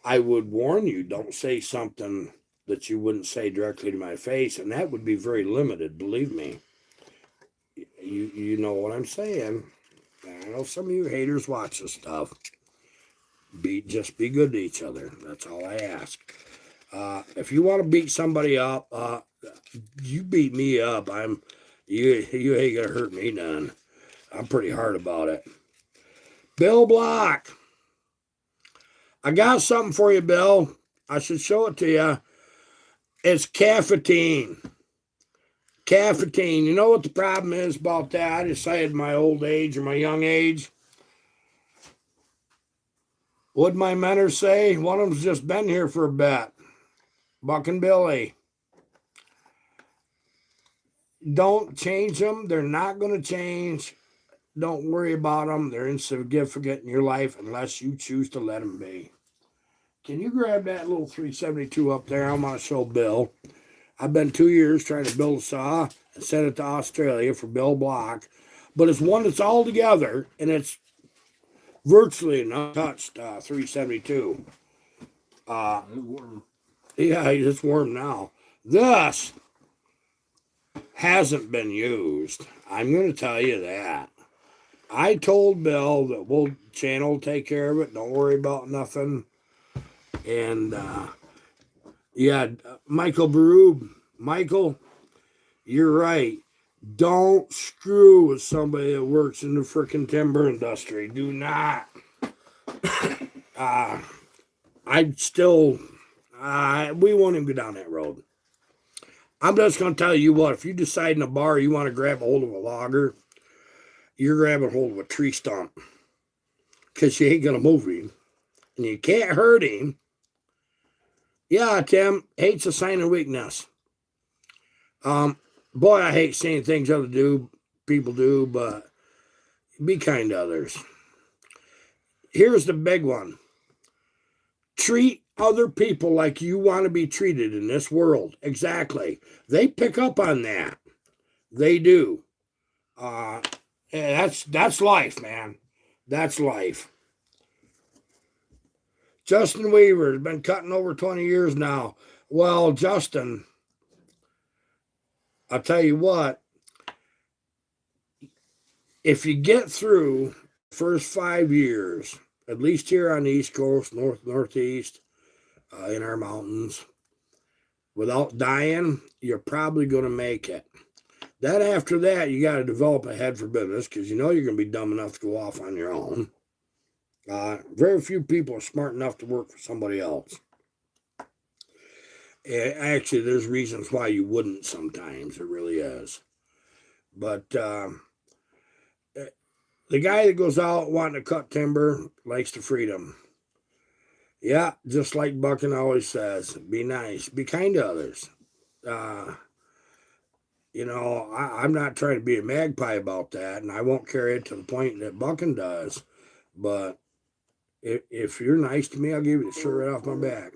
I would warn you, don't say something that you wouldn't say directly to my face, and that would be very limited, believe me. You know what I'm saying. I know some of you haters watch this stuff. Just be good to each other. That's all I ask. If you want to beat somebody up, you beat me up. You ain't gonna hurt me none. I'm pretty hard about it. Bill Block. I got something for you, Bill. I should show it to you. It's caffeine. Caffeine. You know what the problem is about that? I decided my old age or my young age. What'd my mentor say? One of them's just been here for a bit. Buck and Billy. Don't change them. They're not going to change. Don't worry about them. They're insignificant in your life unless you choose to let them be. Can you grab that little 372 up there? I'm going to show Bill. I've been 2 years trying to build a saw and send it to Australia for Bill Block. But it's one that's all together, and it's virtually an untouched 372. Yeah, it's warm now. This hasn't been used. I'm going to tell you that. I told Bill that channel will take care of it. Don't worry about nothing. And yeah, Michael Barub. Michael, you're right. Don't screw with somebody that works in the freaking timber industry. Do not. I'd still, we won't even go down that road. I'm just going to tell you what, if you decide in a bar you want to grab a hold of a logger, you're grabbing hold of a tree stump because you ain't going to move him and you can't hurt him. Yeah, Tim, hate's a sign of weakness. Boy, I hate saying things other people do, but be kind to others. Here's the big one. Treat other people like you want to be treated in this world. Exactly. They pick up on that. They do. That's life, man. That's life. Justin Weaver has been cutting over 20 years now. Well, Justin, I'll tell you what, if you get through the first 5 years, at least here on the East Coast, Northeast, in our mountains, without dying, you're probably going to make it. Then after that, you got to develop a head for business because you know you're going to be dumb enough to go off on your own. Very few people are smart enough to work for somebody else. Actually, there's reasons why you wouldn't sometimes. It really is. But the guy that goes out wanting to cut timber likes the freedom. Yeah, just like Buckin always says, be nice, be kind to others. You know, I'm not trying to be a magpie about that, and I won't carry it to the point that Buckin does. But if you're nice to me, I'll give you the shirt right off my back.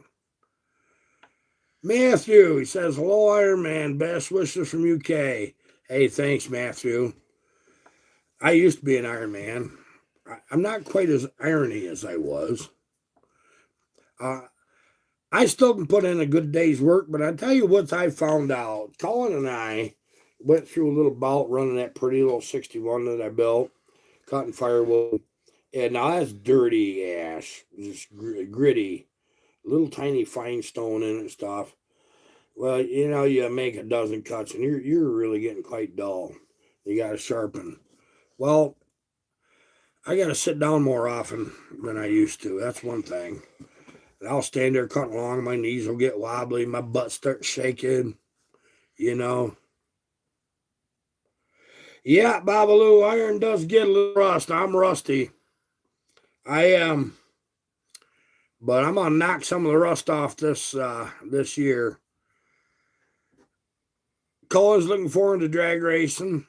Matthew, he says, hello, Iron Man. Best wishes from UK. Hey, thanks, Matthew. I used to be an Iron Man. I'm not quite as irony as I was. I still can put in a good day's work, but I tell you what I found out. Colin and I went through a little bout running that pretty little 61 that I built, cutting firewood. And now that's dirty ash, just gritty, little tiny fine stone in it and stuff. Well, you know, you make a dozen cuts and you're really getting quite dull. You got to sharpen. Well, I got to sit down more often than I used to. That's one thing. And I'll stand there cutting along. My knees will get wobbly. My butt starts shaking, you know. Yeah, Babaloo, iron does get a little rust. I'm rusty. I am. But I'm going to knock some of the rust off this year. Colin's looking forward to drag racing.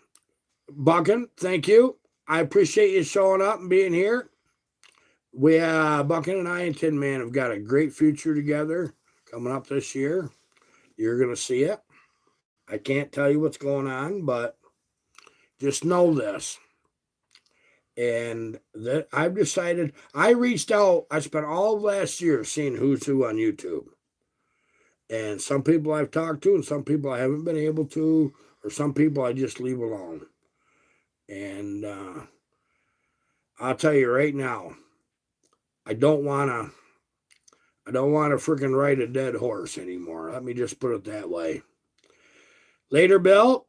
Buckin, thank you. I appreciate you showing up and being here. Buckin and I and Tin Man have got a great future together coming up this year. You're going to see it. I can't tell you what's going on, but just know this. And that I've decided, I reached out, I spent all of last year seeing who's who on YouTube. And some people I've talked to, and some people I haven't been able to, or some people I just leave alone. And I'll tell you right now, I don't want to freaking ride a dead horse anymore. Let me just put it that way. Later, Bill.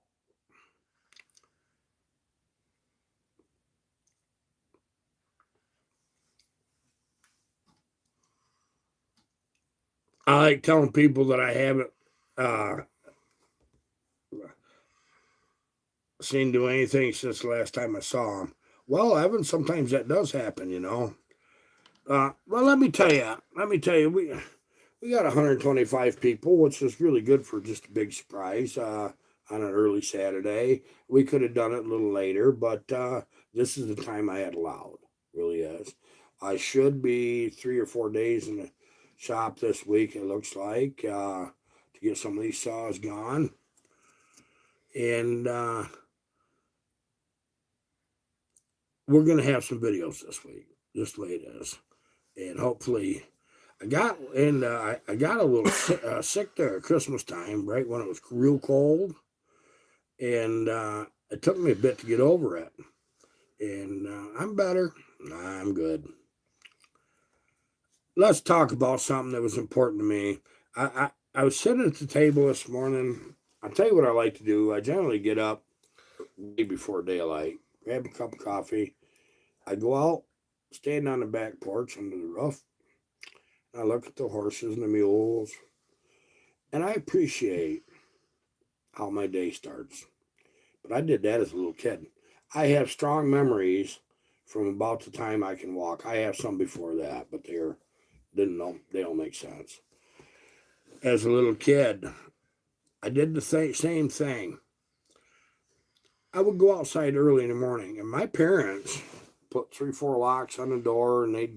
I like telling people that I haven't seen do anything since the last time I saw them. Well, Evan, sometimes that does happen, you know. Well, let me tell you, we got 125 people, which is really good for just a big surprise on an early Saturday. We could have done it a little later, but this is the time I had allowed. Really is. I should be 3 or 4 days in the shop this week, it looks like, to get some of these saws gone. And we're going to have some videos this week, just the way it is. And hopefully, I got a little sick there at Christmas time, right when it was real cold. And it took me a bit to get over it. And I'm better. I'm good. Let's talk about something that was important to me. I was sitting at the table this morning. I'll tell you what I like to do. I generally get up way before daylight, grab a cup of coffee. I go out, stand on the back porch under the roof. I look at the horses and the mules, and I appreciate how my day starts. But I did that as a little kid. I have strong memories from about the time I can walk. I have some before that, but they don't make sense. As a little kid, I did the same thing. I would go outside early in the morning, and my parents put 3-4 locks on the door, and they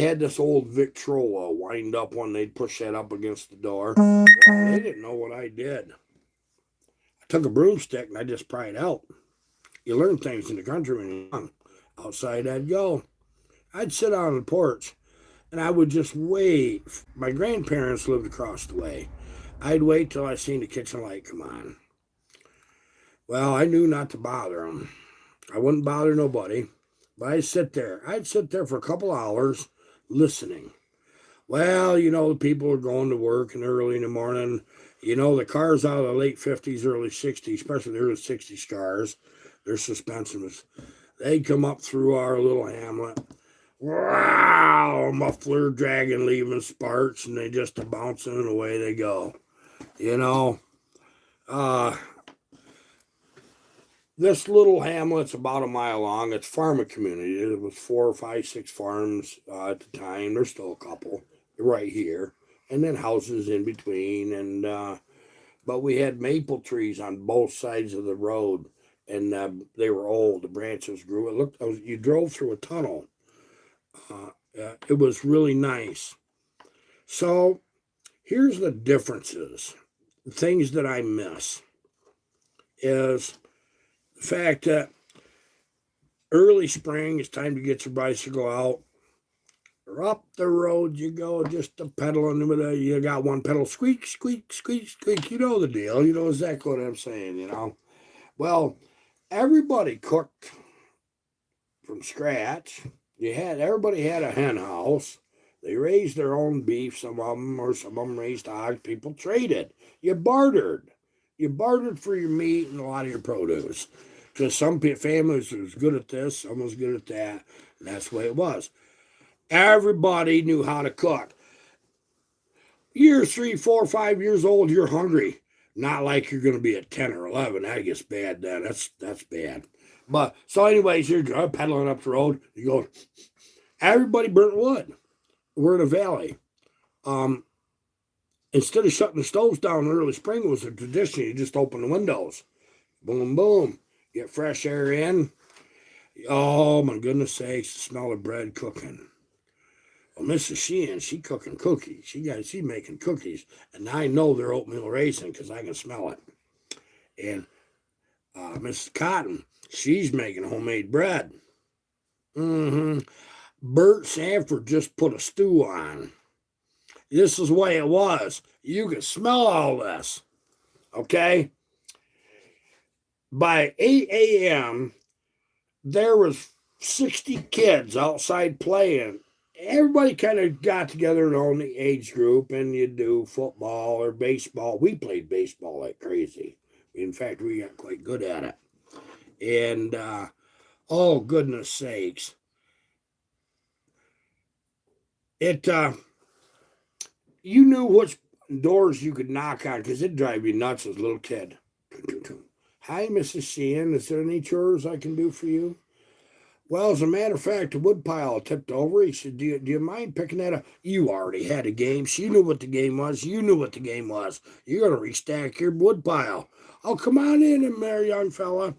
had this old Victrola wind up one. They'd push that up against the door. Well, they didn't know what I did. I took a broomstick and I just pried out. You learn things in the country when you're young. Outside I'd go. I'd sit on the porch and I would just wait. My grandparents lived across the way. I'd wait till I seen the kitchen light come on. Well, I knew not to bother them. I wouldn't bother nobody. But I'd sit there for a couple hours listening. Well, you know, the people are going to work and early in the morning. You know, the cars out of the late 50s, early 60s, especially the early 60s cars, their suspensions, they'd come up through our little hamlet. Wow, muffler dragging, leaving sparks, and they just a bouncing and away they go. You know, this little hamlet's about a mile long. It's farming community. It was 4, 5, 6 farms at the time. There's still a couple right here, and then houses in between. And but we had maple trees on both sides of the road, and they were old. The branches grew. It looked. You drove through a tunnel. It was really nice. So here's the differences. The things that I miss is the fact that early spring, it's time to get your bicycle out. Or up the road you go, just a pedaling with you got one pedal, squeak, squeak, squeak, squeak. You know the deal. You know exactly what I'm saying, you know. Well, everybody cooked from scratch. Everybody had a hen house. They raised their own beef, some of them raised hogs. People traded. You bartered. You bartered for your meat and a lot of your produce. Because some families was good at this, some was good at that, and that's the way it was. Everybody knew how to cook. You're 3, 4, 5 years old, you're hungry. Not like you're going to be at 10 or 11. That gets bad then. That's bad. But, so anyways, you're pedaling up the road. You go, everybody burnt wood. We're in a valley. Instead of shutting the stoves down in early spring, it was a tradition. You just open the windows. Boom, boom. Get fresh air in. Oh, my goodness sakes, the smell of bread cooking. Well, Mrs. Sheehan, she cooking cookies. She making cookies. And I know they're oatmeal raisin because I can smell it. And Mrs. Cotton, she's making homemade bread. Bert Sanford just put a stew on. This is the way it was. You could smell all this. Okay? By 8 a.m., there was 60 kids outside playing. Everybody kind of got together in on the age group, and you do football or baseball. We played baseball like crazy. In fact, we got quite good at it. And oh goodness sakes, it you knew which doors you could knock on because it'd drive you nuts as a little kid. Hi, Mrs. Sheehan. Is there any chores I can do for you? Well, as a matter of fact, the woodpile tipped over. He said, do you mind picking that up? You already had a game. She knew what the game was. You knew what the game was. You're going to restack your woodpile. Oh, come on in there, young fella.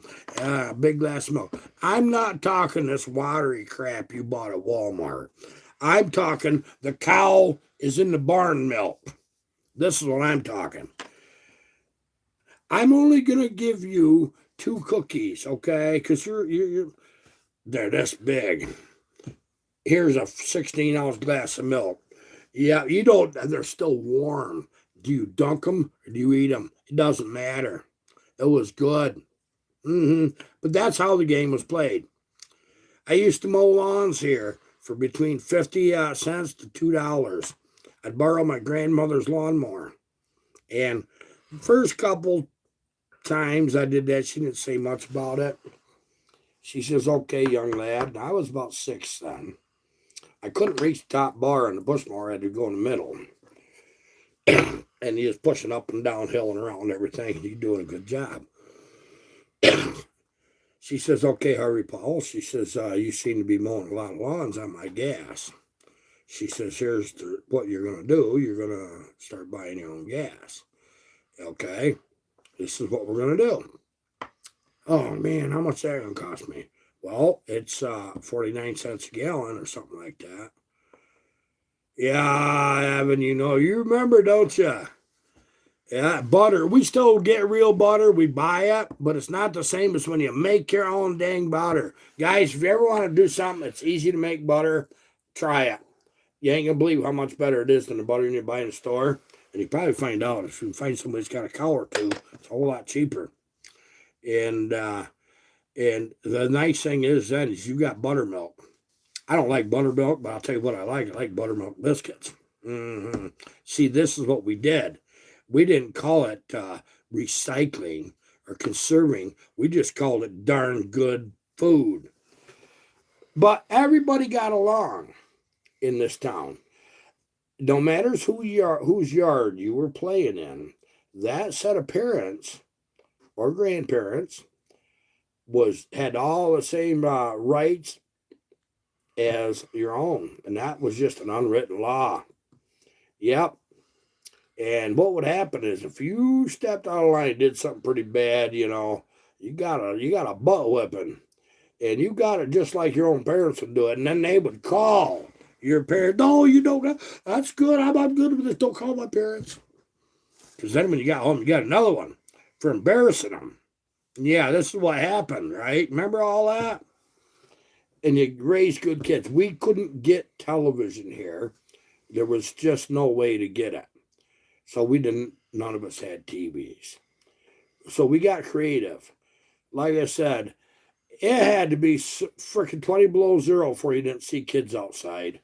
Big glass of milk. I'm not talking this watery crap you bought at Walmart. I'm talking the cow is in the barn milk. This is what I'm talking. I'm only going to give you 2 cookies, okay? Because they're this big. Here's a 16-ounce glass of milk. Yeah, you don't, they're still warm. Do you dunk them or do you eat them? It doesn't matter. It was good. But that's how the game was played. I used to mow lawns here for between 50 cents to $2. I'd borrow my grandmother's lawnmower. And first couple times I did that, she didn't say much about it. She says, okay, young lad. I was about 6 then. I couldn't reach the top bar on the bush mower. I had to go in the middle. And he was pushing up and down hill and around everything. He's doing a good job. She says, okay, Harvey Powell. She says, you seem to be mowing a lot of lawns on my gas. She says, here's what you're going to do. You're going to start buying your own gas. Okay, this is what we're going to do. Oh, man, how much is that going to cost me? Well, it's 49 cents a gallon or something like that. Yeah, Evan, you remember, don't you? Yeah, butter. We still get real butter. We buy it, but it's not the same as when you make your own dang butter. Guys, if you ever want to do something that's easy to make butter, try it. You ain't going to believe how much better it is than the butter you buy in the store. And you probably find out if you find somebody that's got a cow or two, it's a whole lot cheaper. And the nice thing is then is you got buttermilk. I don't like buttermilk, but I'll tell you what I like. I like buttermilk biscuits. See, this is what we did. We didn't call it recycling or conserving. We just called it darn good food. But everybody got along in this town. No matter whose yard you were playing in, that set of parents or grandparents had all the same rights as your own, and that was just an unwritten law. Yep. And what would happen is if you stepped out of line and did something pretty bad, you got a butt whipping, and you got it just like your own parents would do it, and then they would call your parents. No, you don't. That's good. I'm good with this. Don't call my parents, because then when you got home, you got another one for embarrassing them. Yeah, this is what happened, right? Remember all that? And you raised good kids. We couldn't get television here. There was just no way to get it. So none of us had TVs. So we got creative. Like I said, it had to be freaking 20 below zero before you didn't see kids outside.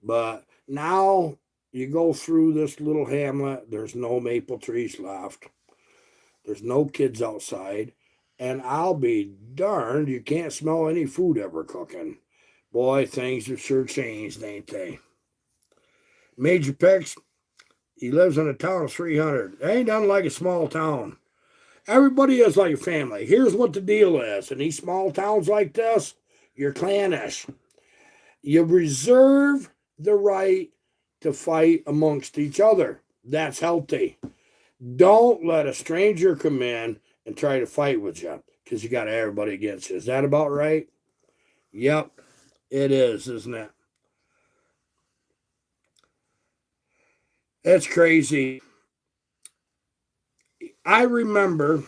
But now you go through this little hamlet, there's no maple trees left. There's no kids outside. And I'll be darned, you can't smell any food ever cooking. Boy, things have sure changed, ain't they? Major Pex, he lives in a town of 300. It ain't nothing like a small town. Everybody is like a family. Here's what the deal is. In these small towns like this, you're clannish. You reserve the right to fight amongst each other. That's healthy. Don't let a stranger come in and try to fight with you because you got everybody against you. Is that about right? Yep, it is, isn't it? It's crazy. I remember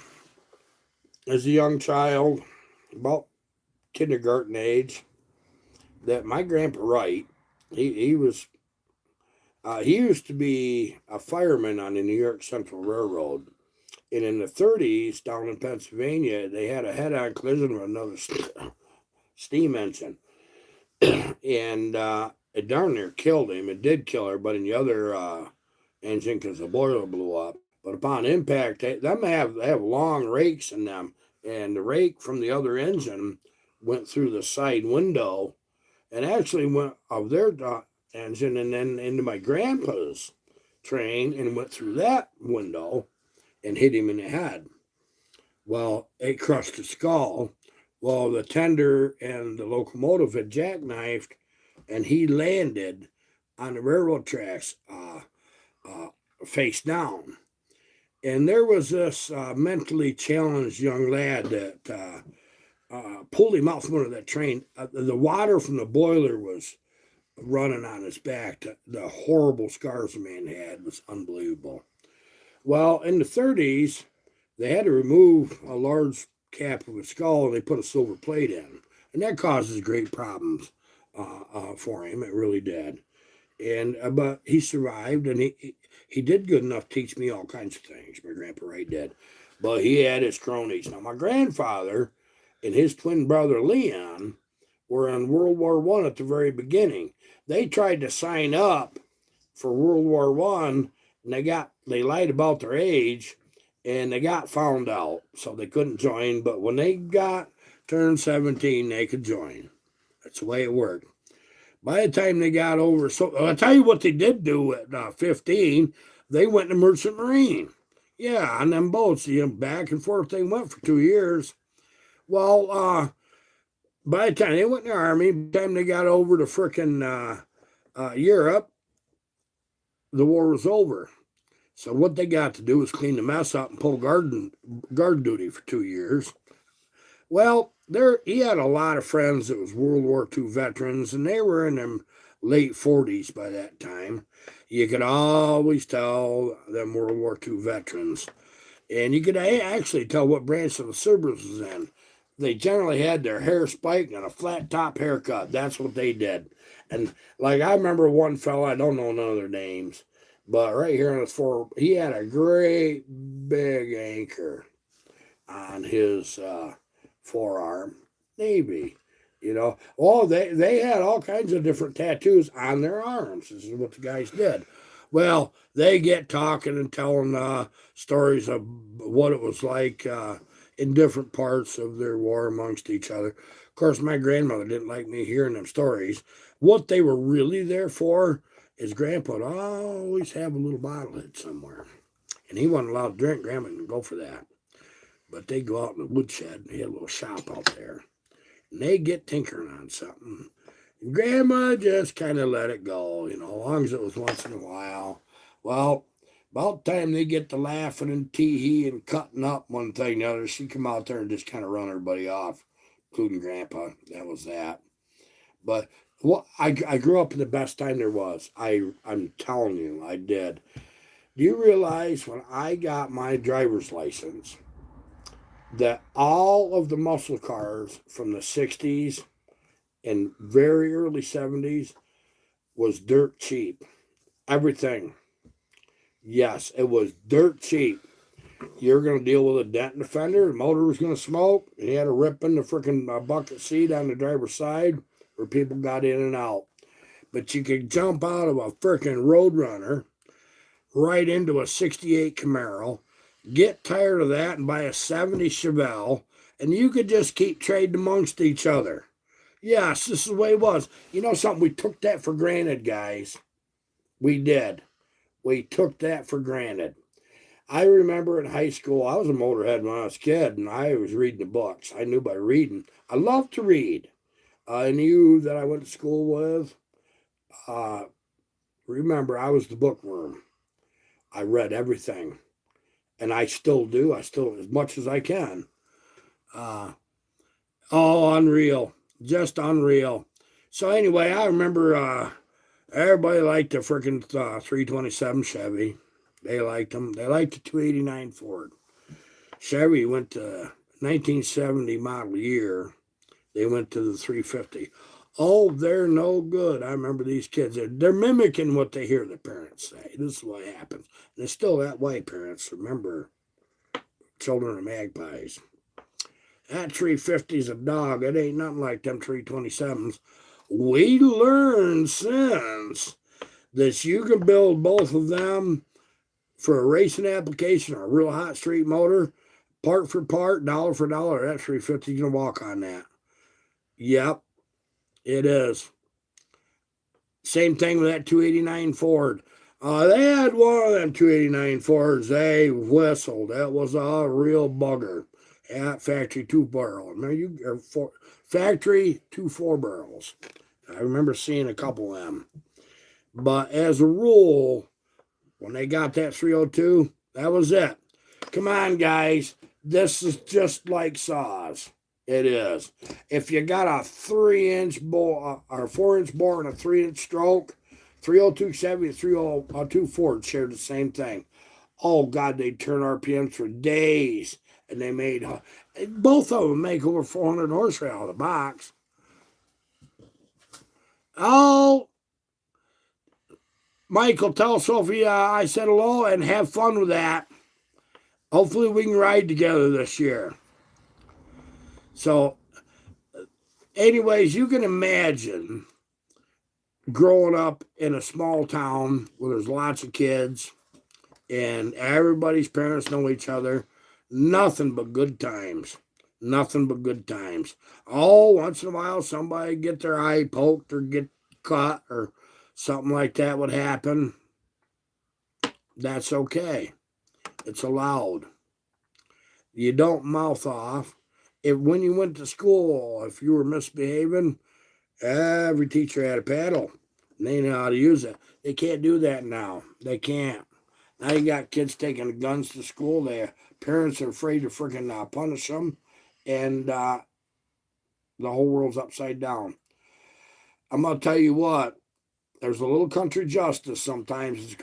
as a young child, about kindergarten age, that my grandpa Wright, he was he used to be a fireman on the New York Central Railroad. And in the 30s, down in Pennsylvania, they had a head-on collision with another steam engine. And it darn near killed him. It did kill everybody in the other engine because the boiler blew up. But upon impact, they have long rakes in them. And the rake from the other engine went through the side window and actually went of their engine and then into my grandpa's train and went through that window and hit him in the head. Well, it crushed his skull. Well, the tender and the locomotive had jackknifed, and he landed on the railroad tracks face down. And there was this mentally challenged young lad that pulled him out from under that train. The water from the boiler was running on his back. The horrible scars the man had was unbelievable. Well, in the 30s, they had to remove a large cap of his skull and they put a silver plate in. And that causes great problems for him. It really did. And but he survived and he did good enough to teach me all kinds of things. My grandpa Wright did. But he had his cronies. Now, my grandfather and his twin brother Leon were in World War I at the very beginning. They tried to sign up for World War I and they lied about their age and they got found out. So they couldn't join. But when they turned 17, they could join. That's the way it worked. By the time they got over, so I'll tell you what they did do at 15. They went to Merchant Marine. Yeah, on them boats, back and forth they went for 2 years. Well, by the time they went in the Army, by the time they got over to frickin' Europe, the war was over. So what they got to do was clean the mess up and pull guard duty for 2 years. Well, he had a lot of friends that was World War II veterans, and they were in them late 40s by that time. You could always tell them World War II veterans. And you could actually tell what branch of the service was in. They generally had their hair spiked and a flat top haircut. That's what they did. And like I remember one fella, I don't know none of their names, but right here on his forearm, he had a great big anchor on his forearm. Navy, Oh, they had all kinds of different tattoos on their arms. This is what the guys did. Well, they get talking and telling stories of what it was like in different parts of their war amongst each other. Of course, my grandmother didn't like me hearing them stories. What they were really there for is Grandpa would always have a little bottle hid somewhere. And he wasn't allowed to drink. Grandma didn't go for that. But they go out in the woodshed and he had a little shop out there. And they get tinkering on something. And Grandma just kind of let it go, as long as it was once in a while. Well, about the time they get to laughing and tee-hee and cutting up one thing and the other, she come out there and just kind of run everybody off, including Grandpa. That was that. But I grew up in the best time there was. I'm telling you, I did. Do you realize when I got my driver's license that all of the muscle cars from the 60s and very early 70s was dirt cheap? Everything. Yes, it was dirt cheap. You're going to deal with a dent in the fender, the motor was going to smoke, and you had a rip in the freaking bucket seat on the driver's side where people got in and out. But you could jump out of a freaking Roadrunner right into a 68 Camaro, get tired of that and buy a 70 Chevelle, and you could just keep trading amongst each other. Yes, this is the way it was. You know something? We took that for granted, guys. We did. We took that for granted. I remember in high school, I was a motorhead when I was a kid, and I was reading the books. I knew by reading. I love to read. I knew that I went to school with. Remember, I was the bookworm. I read everything. And I still do. I still, as much as I can. Unreal. Just unreal. So anyway, I remember everybody liked the freaking 327 Chevy. They liked them. They liked the 289 Ford. Chevy went to 1970 model year, they went to the 350. Oh, they're no good. I remember these kids. They're mimicking what they hear their parents say. This is what happens. And it's still that way, parents. Remember, children are magpies. That 350's a dog. It ain't nothing like them 327s. We learned since that you can build both of them for a racing application or a real hot street motor, part for part, dollar for dollar. That 350 is going to walk on that. Yep, it is. Same thing with that 289 Ford. They had one of them 289 Fords. They whistled. That was a real bugger. At factory 2-barrel. Remember factory 2 4-barrels. I remember seeing a couple of them. But as a rule, when they got that 302, that was it. Come on, guys. This is just like saws. It is. If you got a 3-inch bore or 4-inch bore and a 3-inch stroke, 302 Chevy and 302 Ford shared the same thing. Oh, God, they'd turn RPMs for days. And they made, both of them make over 400 horsepower out of the box. Oh, Michael, tell Sophie I said hello and have fun with that. Hopefully we can ride together this year. So, anyways, you can imagine growing up in a small town where there's lots of kids and everybody's parents know each other. Nothing but good times. Nothing but good times. Oh, once in a while somebody get their eye poked or get caught or something like that would happen. That's okay. It's allowed. You don't mouth off. When you went to school, if you were misbehaving, every teacher had a paddle. And they know how to use it. They can't do that now. They can't. Now you got kids taking guns to school. Their parents are afraid to freaking punish them. And the whole world's upside down. I'm going to tell you what. There's a little country justice sometimes. It's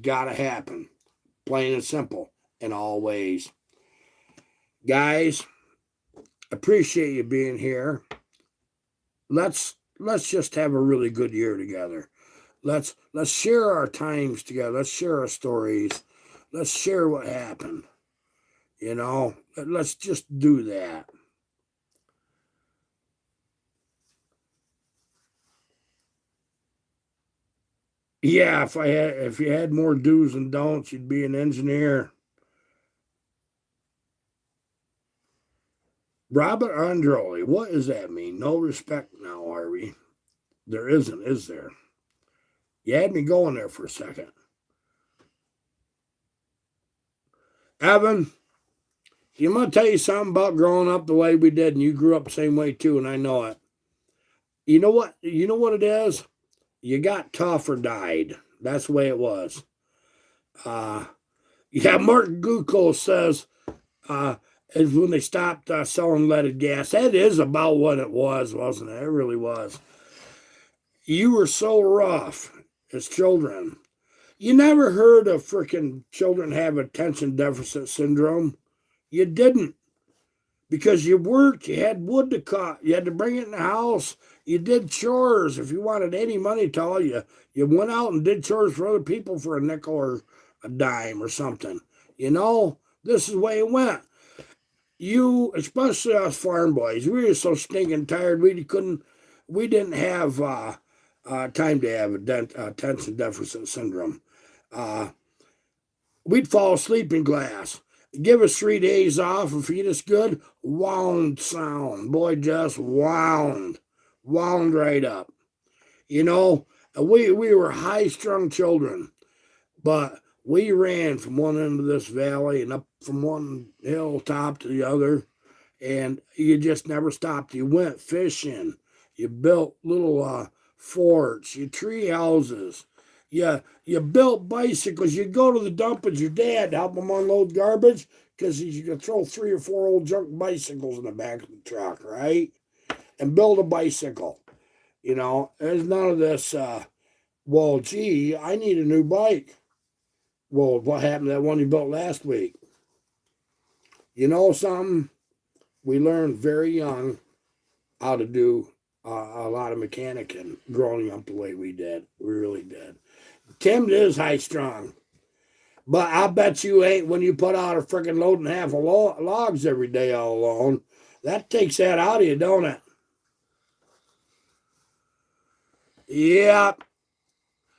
gotta happen. Plain and simple. In all ways. Guys, appreciate you being here. Let's just have a really good year together. Let's share our times together. Let's share our stories. Let's share what happened. You know, let's just do that. Yeah, if you had more do's and don'ts, you'd be an engineer. Robert Androli, what does that mean? No respect now, Harvey. There isn't, is there? You had me going there for a second. Evan, I'm going to tell you something about growing up the way we did, and you grew up the same way too, and I know it. You know what? You know what it is? You got tough or died. That's the way it was. Yeah, Mark Guco says is when they stopped selling leaded gas. That is about what it was, wasn't it? It really was. You were so rough as children. You never heard of freaking children have attention deficit syndrome. You didn't. Because you worked, you had wood to cut, you had to bring it in the house, you did chores. If you wanted any money at all, you went out and did chores for other people for a nickel or a dime or something. You know, this is the way it went. You, especially us farm boys, we were so stinking tired, we didn't have time to have attention deficit syndrome. We'd fall asleep in class. Give us 3 days off and feed us good. Wound sound. Boy, just wound. Wound right up. You know, we were high-strung children, but we ran from one end of this valley and up from one hilltop to the other, and you just never stopped. You went fishing. You built little forts, you tree houses. You built bicycles. You'd go to the dump with your dad to help him unload garbage because you could throw 3 or 4 old junk bicycles in the back of the truck, right? And build a bicycle. You know, there's none of this, well, gee, I need a new bike. Well, what happened to that one you built last week? You know something? we learned very young how to do a lot of mechanicing growing up the way we did. We really did. Tim is high strung, but I bet you ain't when you put out a freaking load and a half of logs every day all alone. That takes that out of you, don't it? Yeah.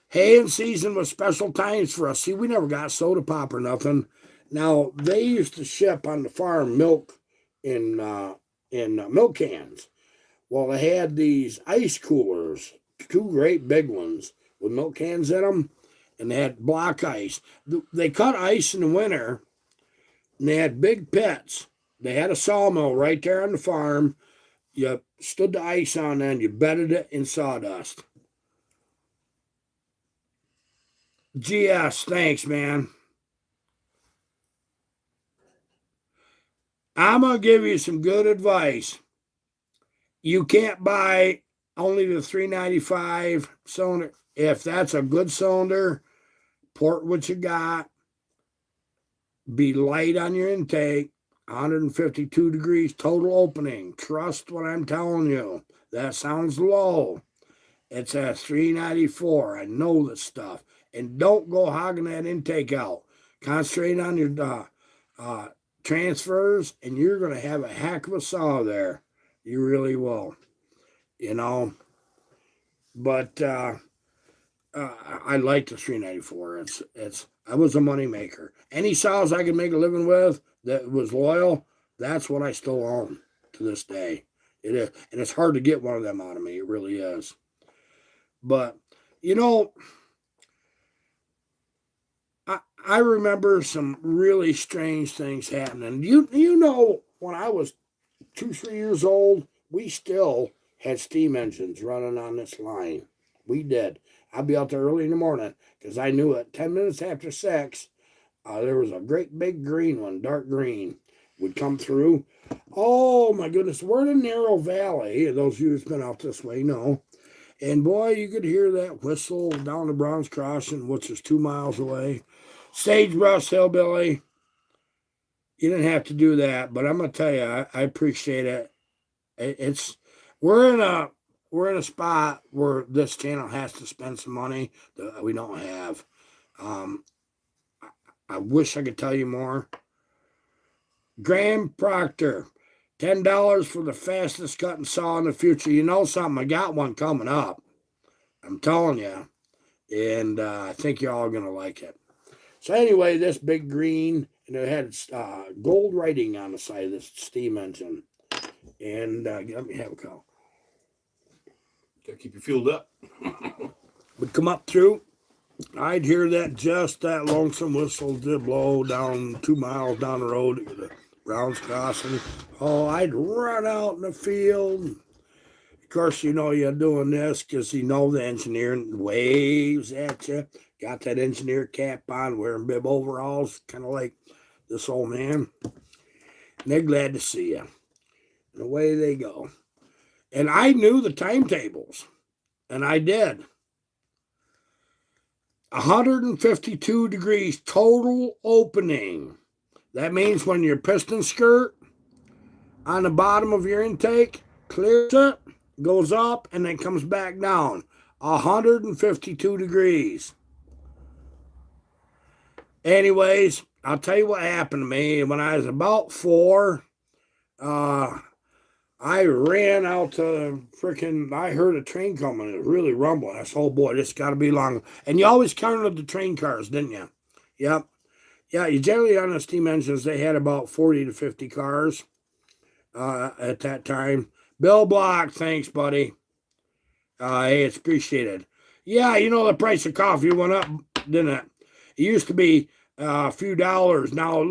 Hay in season was special times for us. See, we never got soda pop or nothing. Now they used to ship on the farm milk in milk cans. Well, they had these ice coolers, two great big ones with milk cans in them, and they had block ice. They cut ice in the winter, and they had big pits. They had a sawmill right there on the farm. You stood the ice on and you bedded it in sawdust. GS, thanks, man. I'm going to give you some good advice. You can't buy only the 395 cylinder. If that's a good cylinder, port what you got. Be light on your intake. 152 degrees total opening. Trust what I'm telling you. That sounds low. It's a 394. I know this stuff. And don't go hogging that intake out. Concentrate on your transfers, and you're going to have a heck of a saw there. You really will. You know. But I like the 394. I was a money maker. Any saws I could make a living with that was loyal, that's what I still own to this day. It is, and it's hard to get one of them out of me. It really is. But you know, I remember some really strange things happening. You know, when I was 2-3 years old, we still had steam engines running on this line. We did. I'd be out there early in the morning because I knew at 10 minutes after 6, there was a great big green one, dark green, would come through. Oh my goodness, we're in a narrow valley. Those of you who's been out this way know. And boy, you could hear that whistle down the Browns Crossing, which is 2 miles away. Sagebrush Hillbilly. You didn't have to do that, but I'm gonna tell you, I appreciate it. We're in a spot where this channel has to spend some money that we don't have. I wish I could tell you more. Graham Proctor, $10 for the fastest cutting saw in the future. You know something? I got one coming up. I'm telling you, and I think you're all gonna like it. So anyway, this big green, and it had gold writing on the side of this steam engine. And let me have a go. Gotta keep you fueled up. Would come up through. I'd hear that lonesome whistle to blow down 2 miles down the road to the Browns Crossing. Oh, I'd run out in the field. Of course, you know you're doing this because you know the engineer waves at you. Got that engineer cap on, wearing bib overalls, kind of like this old man. And they're glad to see you. And away they go. And I knew the timetables, and I did. 152 degrees total opening. That means when your piston skirt on the bottom of your intake clears it, goes up, and then comes back down. 152 degrees. Anyways, I'll tell you what happened to me. When I was about 4, I ran out to I heard a train coming. It was really rumbling. I said, oh boy, this got to be long. And you always counted the train cars, didn't you? Yep. Yeah, you generally on the steam engines, they had about 40 to 50 cars at that time. Bill Block, thanks, buddy. Hey, it's appreciated. Yeah, you know, the price of coffee went up, didn't it? It used to be a few dollars. Now,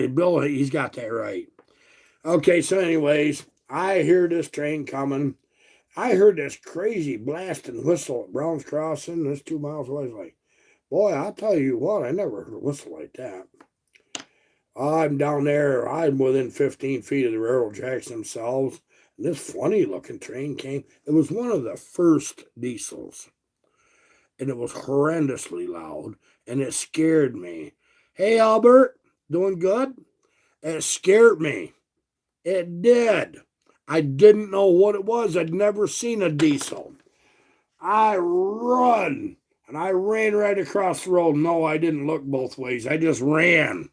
Bill, he's got that right. Okay, so anyways, I hear this train coming. I heard this crazy blasting whistle at Browns Crossing. This 2 miles away. I was like, boy, I'll tell you what, I never heard a whistle like that. I'm down there. I'm within 15 feet of the railroad tracks themselves. And this funny looking train came. It was one of the first diesels. And it was horrendously loud. And it scared me. Hey, Albert, doing good? It scared me. It did. I didn't know what it was. I'd never seen a diesel. I run. And I ran right across the road. No, I didn't look both ways. I just ran.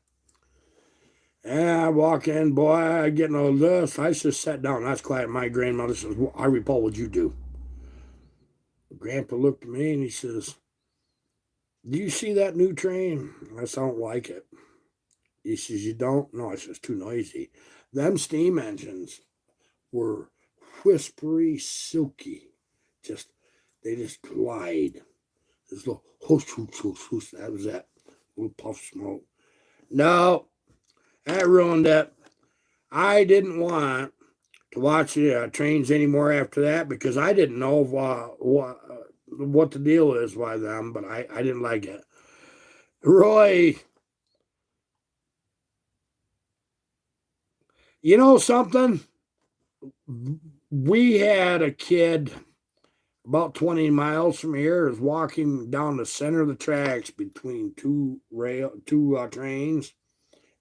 And I walk in, boy, I get no this. I just sat down. That's quiet. My grandmother says, well, Harvey Paul, what'd you do? Grandpa looked at me and he says, do you see that new train? I said, I don't like it. He says, you don't? No, I said, it's too noisy. Them steam engines were whispery, silky. They just glide. This little whoosh, whoosh, whoosh, whoosh. That was that little puff of smoke. No, that ruined it. I didn't want to watch trains anymore after that because I didn't know what the deal is by them, but I didn't like it. Roy, you know something? We had a kid about 20 miles from here is walking down the center of the tracks between two trains,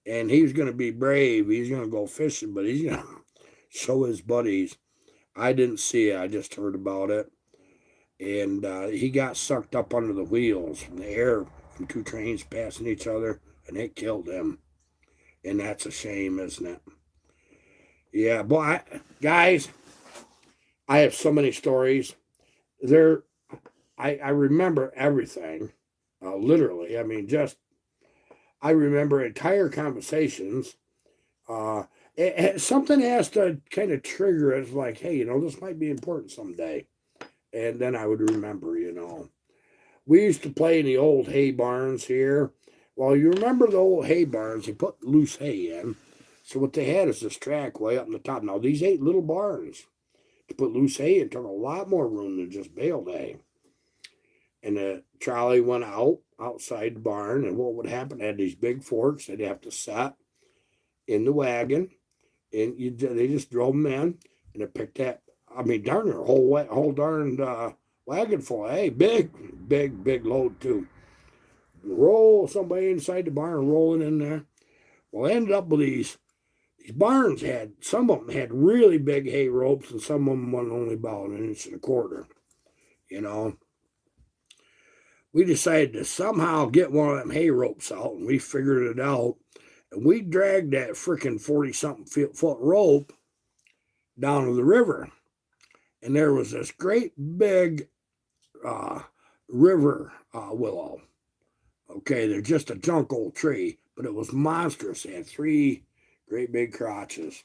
and he was going to be brave. He's going to go fishing, but he's going to show his buddies. I didn't see it. I just heard about it. And he got sucked up under the wheels from the air from two trains passing each other, and it killed him. And that's a shame, isn't it? Yeah, boy, guys, I have so many stories. I remember everything, literally. I mean, I remember entire conversations. Something has to kind of trigger it. It's like, hey, this might be important someday. And then I would remember, We used to play in the old hay barns here. Well, you remember the old hay barns, they put loose hay in. So what they had is this track way up in the top. Now, these 8 little barns, to put loose hay in took a lot more room than just baled hay. And the trolley went outside the barn, and what would happen? They had these big forks they'd have to set in the wagon, and they just drove them in, and they picked that. I mean, darn near whole darn wagon full of hay, big load too. Roll somebody inside the barn, rolling in there. Well, I ended up with these barns some of them had really big hay ropes, and some of them went only about 1.25 inches. We decided to somehow get one of them hay ropes out, and we figured it out. And we dragged that freaking 40-something foot rope down to the river. And there was this great big river willow. Okay, they're just a junk old tree, but it was monstrous. It had 3 great big crotches.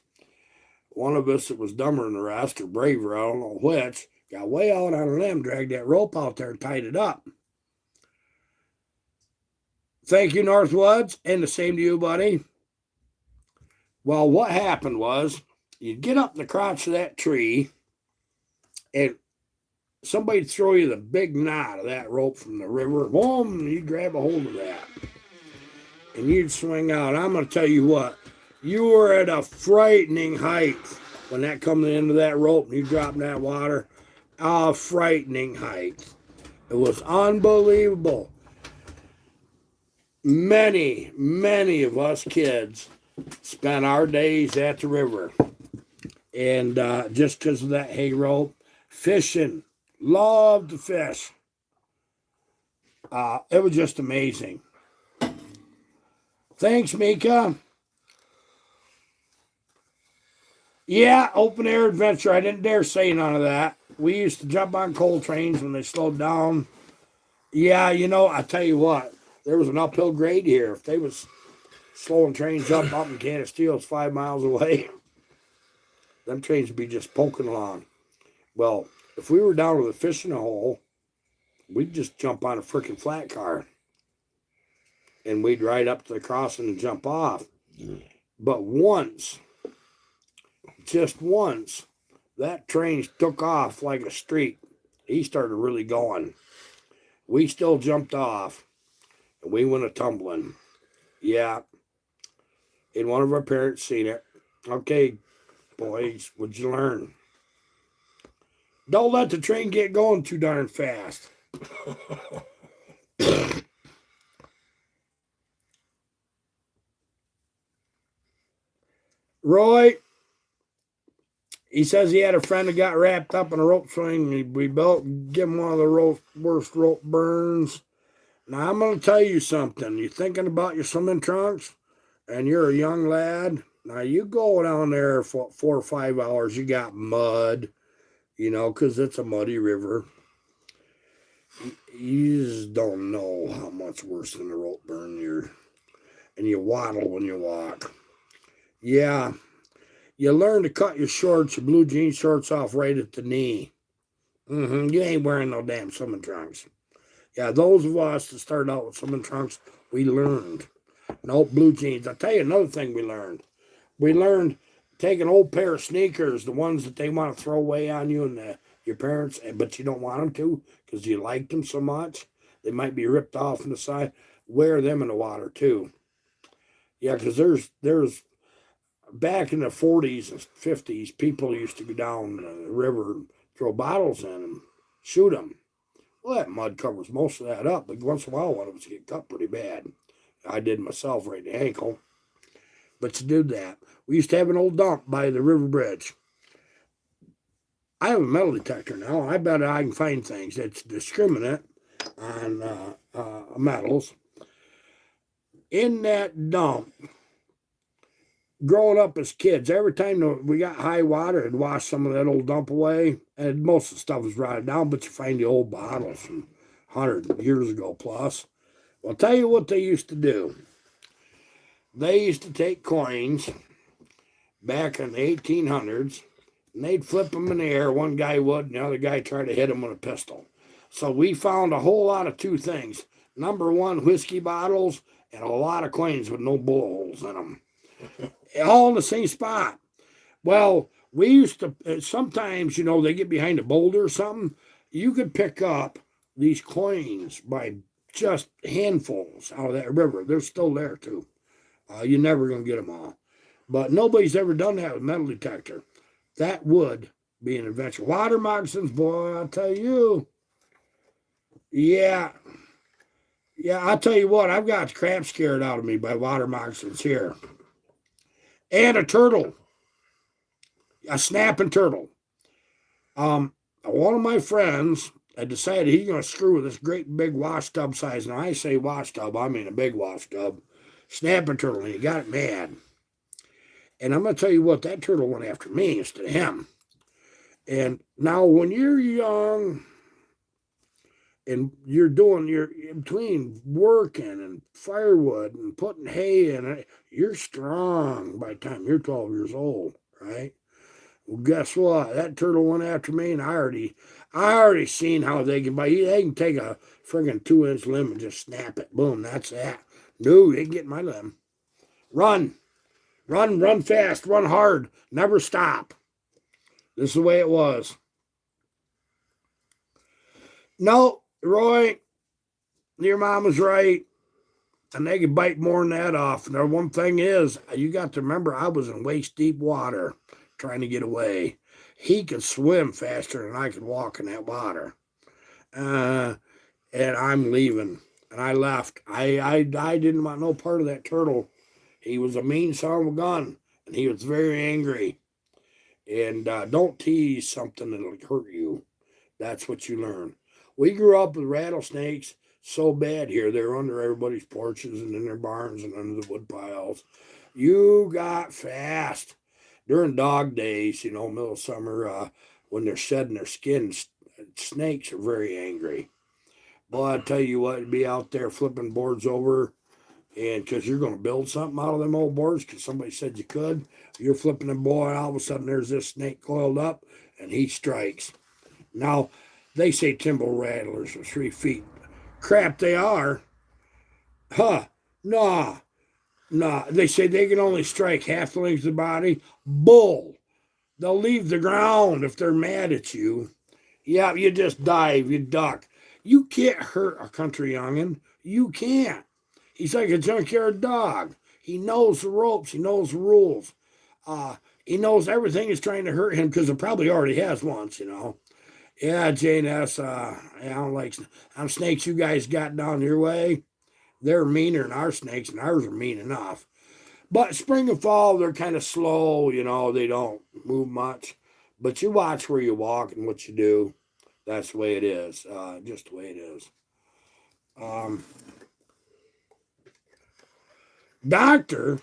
One of us that was dumber than the rest, or braver, I don't know which, got way out on a limb, dragged that rope out there and tied it up. Thank you, Northwoods, and the same to you, buddy. Well, what happened was, you'd get up in the crotch of that tree, and somebody'd throw you the big knot of that rope from the river. Boom, and you'd grab a hold of that. And you'd swing out. I'm going to tell you what, you were at a frightening height when that comes into that rope and you drop in that water. A frightening height. It was unbelievable. Many of us kids spent our days at the river. And just because of that hay rope, fishing, loved to fish. It was just amazing. Thanks, Mika. Yeah, open air adventure. I didn't dare say none of that. We used to jump on coal trains when they slowed down. Yeah, I tell you what, there was an uphill grade here. If they was slowing trains up in Canasteel, it's 5 miles away. Them trains would be just poking along. Well, if we were down with a fish in a hole, we'd just jump on a freaking flat car. And we'd ride up to the crossing and jump off. But just once, that train took off like a streak. He started really going. We still jumped off, and we went a-tumbling. Yeah. And one of our parents seen it. Okay, boys, what'd you learn? Don't let the train get going too darn fast. Roy, He says he had a friend that got wrapped up in a rope swing. We give him one of the worst rope burns. Now, I'm going to tell you something. You're thinking about your swimming trunks, and you're a young lad. Now, you go down there for 4 or 5 hours, you got mud, because it's a muddy river. You just don't know how much worse than a rope burn and you waddle when you walk. Yeah, you learn to cut your shorts, your blue jean shorts off right at the knee. You ain't wearing no damn swimming trunks. Yeah, those of us that started out with swimming trunks, we learned. No blue jeans. I'll tell you another thing we learned. We learned take an old pair of sneakers, the ones that they want to throw away on you and your parents, but you don't want them to because you liked them so much. They might be ripped off on the side. Wear them in the water too. Yeah, because there's back in the 40s and 50s, people used to go down the river and throw bottles in them, shoot them. Well, that mud covers most of that up, but once in a while one of us get cut pretty bad. I did myself right in the ankle. But you did that. We used to have an old dump by the river bridge. I have a metal detector now. I bet I can find things that's discriminate on metals. In that dump, growing up as kids, every time we got high water, it'd wash some of that old dump away. And most of the stuff was rotted down, but you find the old bottles from 100 years ago plus. Well, I'll tell you what they used to do. They used to take coins back in the 1800s, and they'd flip them in the air. One guy would, and the other guy tried to hit him with a pistol. So we found a whole lot of two things. Number one, whiskey bottles and a lot of coins with no bullet holes in them. All in the same spot. Well, we used to, sometimes, they get behind a boulder or something. You could pick up these coins by just handfuls out of that river. They're still there, too. You're never going to get them all. But nobody's ever done that with metal detector. That would be an adventure. Water moccasins, boy, I'll tell you. Yeah, I'll tell you what, I've got crap scared out of me by water moccasins here. And a turtle. A snapping turtle. One of my friends had decided he's going to screw with this great big wash tub size. Now, I say wash tub, I mean a big wash tub. Snapping turtle, and he got it mad. And I'm going to tell you what, that turtle went after me instead of him. And now when you're young and you're in between working and firewood and putting hay in it, you're strong by the time you're 12 years old, right? Well, guess what? That turtle went after me, and I already seen how they can take a friggin' 2-inch limb and just snap it. Boom, that's that. No, they get my limb. Run fast, run hard, never stop. This is the way it was. No, Roy, your mom was right. And they could bite more than that off. And the one thing is, you got to remember, I was in waist deep water trying to get away. He could swim faster than I could walk in that water. And I'm leaving. And I left. I didn't want no part of that turtle. He was a mean son of a gun. And he was very angry. And don't tease something that'll hurt you. That's what you learn. We grew up with rattlesnakes so bad here. They're under everybody's porches and in their barns and under the wood piles. You got fast. During dog days, middle of summer, when they're shedding their skin, snakes are very angry. Boy, I tell you what, be out there flipping boards over, and because you're going to build something out of them old boards, because somebody said you could, you're flipping them, boy, all of a sudden there's this snake coiled up, and he strikes. Now, they say timber rattlers are 3 feet. Crap, they are. Huh? Nah. They say they can only strike half the length of the body. Bull. They'll leave the ground if they're mad at you. Yeah, you just dive, you duck. You can't hurt a country youngin'. You can't. He's like a junkyard dog. He knows the ropes. He knows the rules. He knows everything is trying to hurt him because it probably already has once, Yeah, Jane S. I don't like them snakes you guys got down your way. They're meaner than our snakes, and ours are mean enough. But spring and fall, they're kind of slow, they don't move much. But you watch where you walk and what you do. That's the way it is. Just the way it is. Doctor,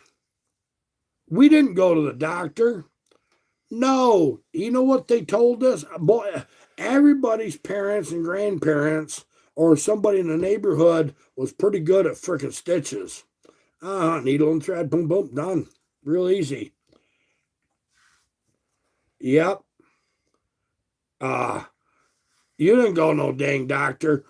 we didn't go to the doctor. No, you know what they told us? Boy, everybody's parents and grandparents or somebody in the neighborhood was pretty good at frickin' stitches. Needle and thread, boom, boom, done. Real easy. Yep. You didn't go no dang doctor.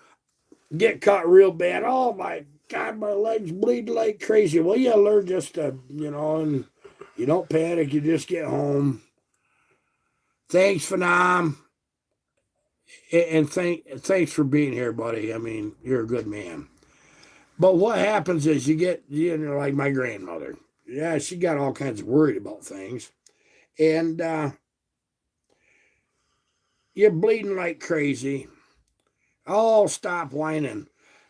Get cut real bad. Oh my God, my legs bleed like crazy. Well, you learn just to, and you don't panic. You just get home. Thanks, Phenom. And thanks for being here, buddy. I mean, you're a good man. But what happens is you get, like my grandmother. Yeah, she got all kinds of worried about things. And you're bleeding like crazy. Oh, stop whining.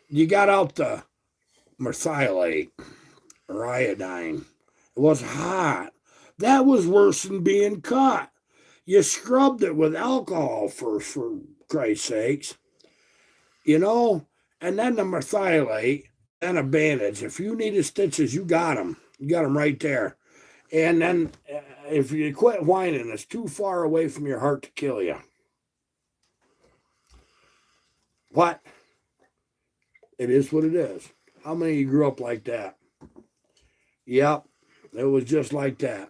You got out the merthiolate or iodine. It was hot. That was worse than being cut. You scrubbed it with alcohol first, for Christ's sakes. And then the merthiolate and a bandage. If you needed stitches, you got them. You got them right there. And then if you quit whining, it's too far away from your heart to kill you. What? It is what it is. How many of you grew up like that? Yep, it was just like that.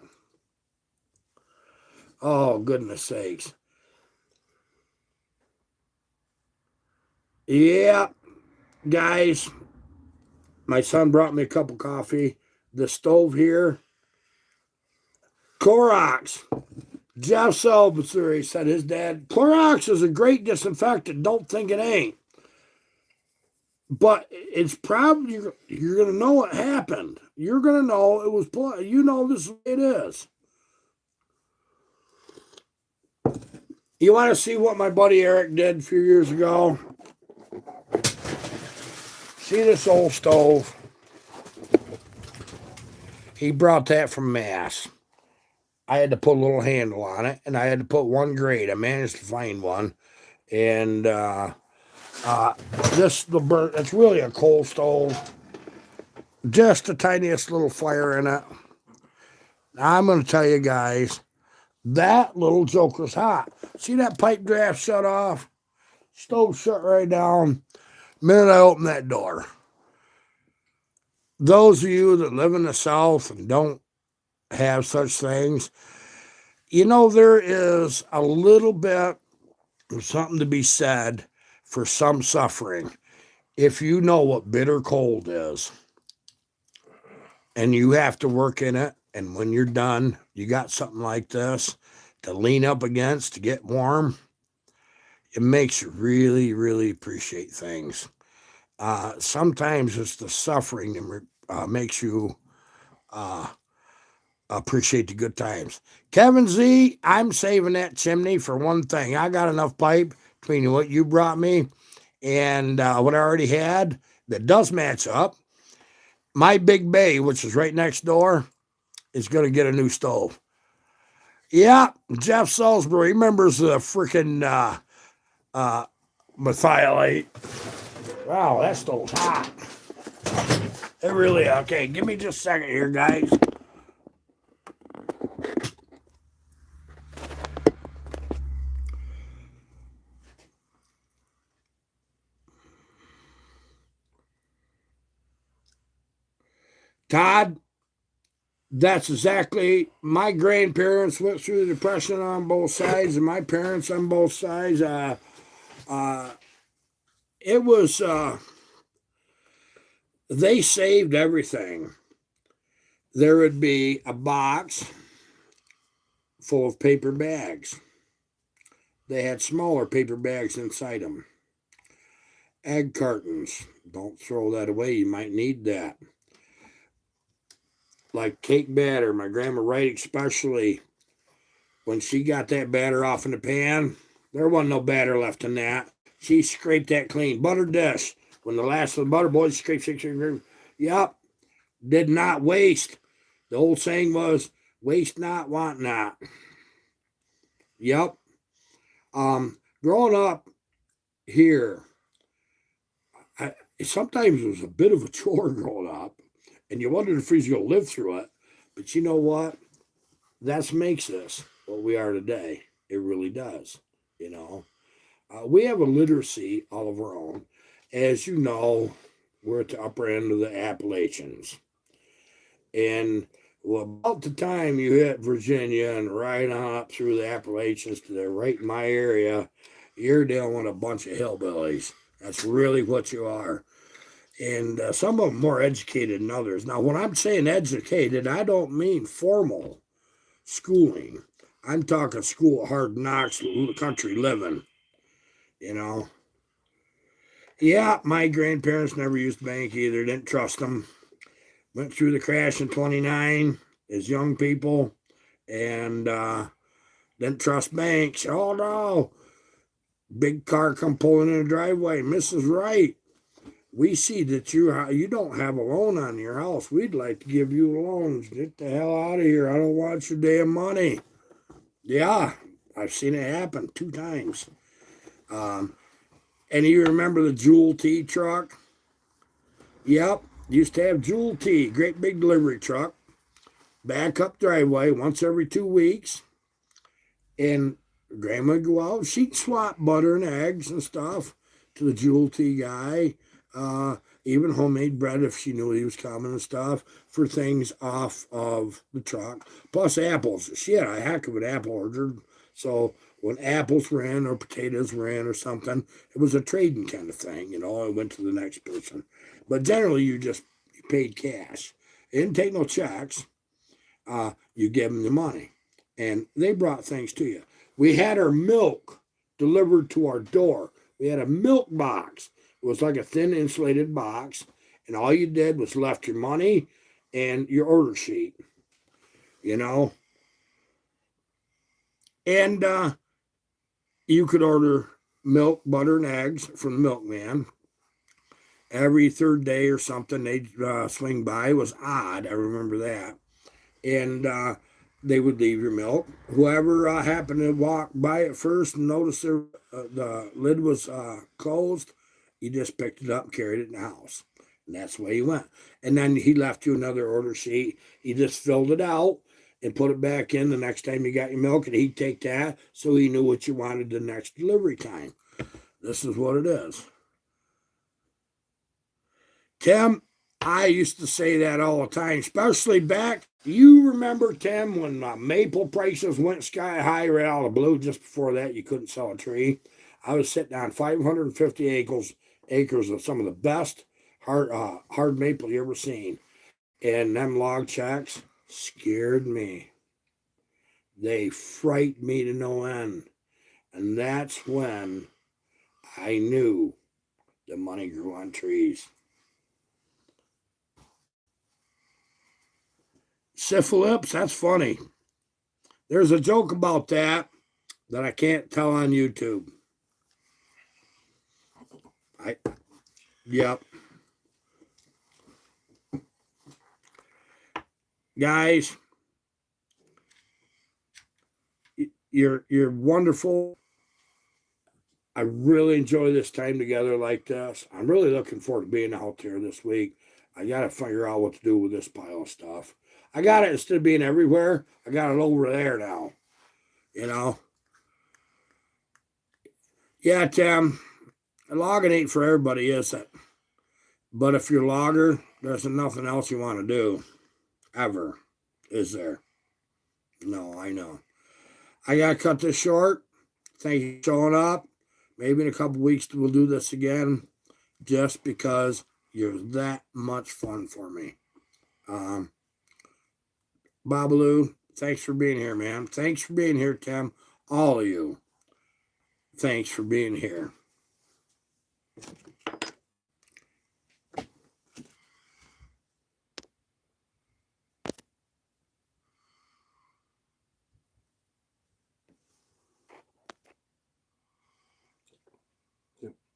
Oh, goodness sakes. Yeah, guys, my son brought me a cup of coffee. The stove here, Clorox. Jeff Selby said his dad, Clorox is a great disinfectant. Don't think it ain't. But it's probably, you're going to know what happened. You're going to know it was, this is what it is. You want to see what my buddy Eric did a few years ago? See this old stove? He brought that from Mass. I had to put a little handle on it, and I had to put one grade. I managed to find one. And it's really a coal stove. Just the tiniest little fire in it. I'm going to tell you guys, that little joker's hot. See that pipe draft shut off? Stove shut right down. Minute I open that door. Those of you that live in the South and don't have such things, there is a little bit of something to be said for some suffering. If you know what bitter cold is, and you have to work in it, and when you're done, you got something like this to lean up against to get warm, it makes you really, really appreciate things. Sometimes it's the suffering that makes you appreciate the good times. Kevin Z, I'm saving that chimney for one thing. I got enough pipe between what you brought me and what I already had that does match up. My big bay, which is right next door, is going to get a new stove. Yeah, Jeff Salisbury remembers the freaking merthiolate. Wow, that stove's hot. It really, okay, give me just a second here, guys. Todd, that's exactly, my grandparents went through the Depression on both sides, and my parents on both sides. It was, they saved everything. There would be a box full of paper bags. They had smaller paper bags inside them. Egg cartons. Don't throw that away. You might need that. Like cake batter. My grandma Wright especially, when she got that batter off in the pan, there wasn't no batter left in that. She scraped that clean. Butter dish. When the last of the butter boys scrape. Yep. Did not waste. The old saying was, waste not, want not. Yep. Growing up here, sometimes it was a bit of a chore growing up, and you wondered if we was going to live through it. But you know what? That makes us what we are today. It really does. You know, we have a literacy all of our own. As you know, we're at the upper end of the Appalachians. And well, about the time you hit Virginia and right on up through the Appalachians to there, right in my area, you're dealing with a bunch of hillbillies. That's really what you are. And some of them more educated than others. Now, when I'm saying educated, I don't mean formal schooling. I'm talking school of hard knocks, country living, you know. Yeah, my grandparents never used the bank either, didn't trust them. Went through the crash in 29 as young people and didn't trust banks. Oh no. Big car come pulling in the driveway. Mrs. Wright, we see that you don't have a loan on your house. We'd like to give you a loan. Get the hell out of here. I don't want your damn money. Yeah, I've seen it happen 2 times. And you remember the Jewel T truck? Yep, used to have Jewel T, great big delivery truck. Back up driveway once every 2 weeks. And Grandma would go out, she'd swap butter and eggs and stuff to the Jewel T guy. Even homemade bread if she knew he was coming and stuff for things off of the truck. Plus apples. She had a heck of an apple orchard. So when apples were in or potatoes were in or something, it was a trading kind of thing, you know, I went to the next person. But generally you paid cash. It didn't take no checks. You give them the money. And they brought things to you. We had our milk delivered to our door. We had a milk box. It was like a thin insulated box, and all you did was left your money and your order sheet, you know. And you could order milk, butter, and eggs from the milkman. Every 3rd day or something, they'd swing by. It was odd. I remember that. And they would leave your milk. Whoever happened to walk by it first and noticed the lid was closed, you just picked it up and carried it in the house. And that's the way he went. And then he left you another order sheet. He just filled it out and put it back in the next time you got your milk, and he'd take that so he knew what you wanted the next delivery time. This is what it is. Tim, I used to say that all the time, especially back. You remember, Tim, when maple prices went sky high right out of the blue? Just before that, you couldn't sell a tree. I was sitting on 550 acres of some of the best hard maple you ever seen. And them log checks scared me. They frightened me to no end. And that's when I knew the money grew on trees. Syphilips, that's funny. There's a joke about that I can't tell on YouTube. Yep. Guys, you're wonderful. I really enjoy this time together like this. I'm really looking forward to being out there this week. I got to figure out what to do with this pile of stuff. I got it, instead of being everywhere, I got it over there now. You know? Yeah, Tim, logging ain't for everybody, is it? But if you're a logger, there's nothing else you want to do. Ever. Is there? No, I know. I got to cut this short. Thank you for showing up. Maybe in a couple weeks we'll do this again, just because you're that much fun for me. Babaloo, thanks for being here, man. Thanks for being here, Tim. All of you. Thanks for being here.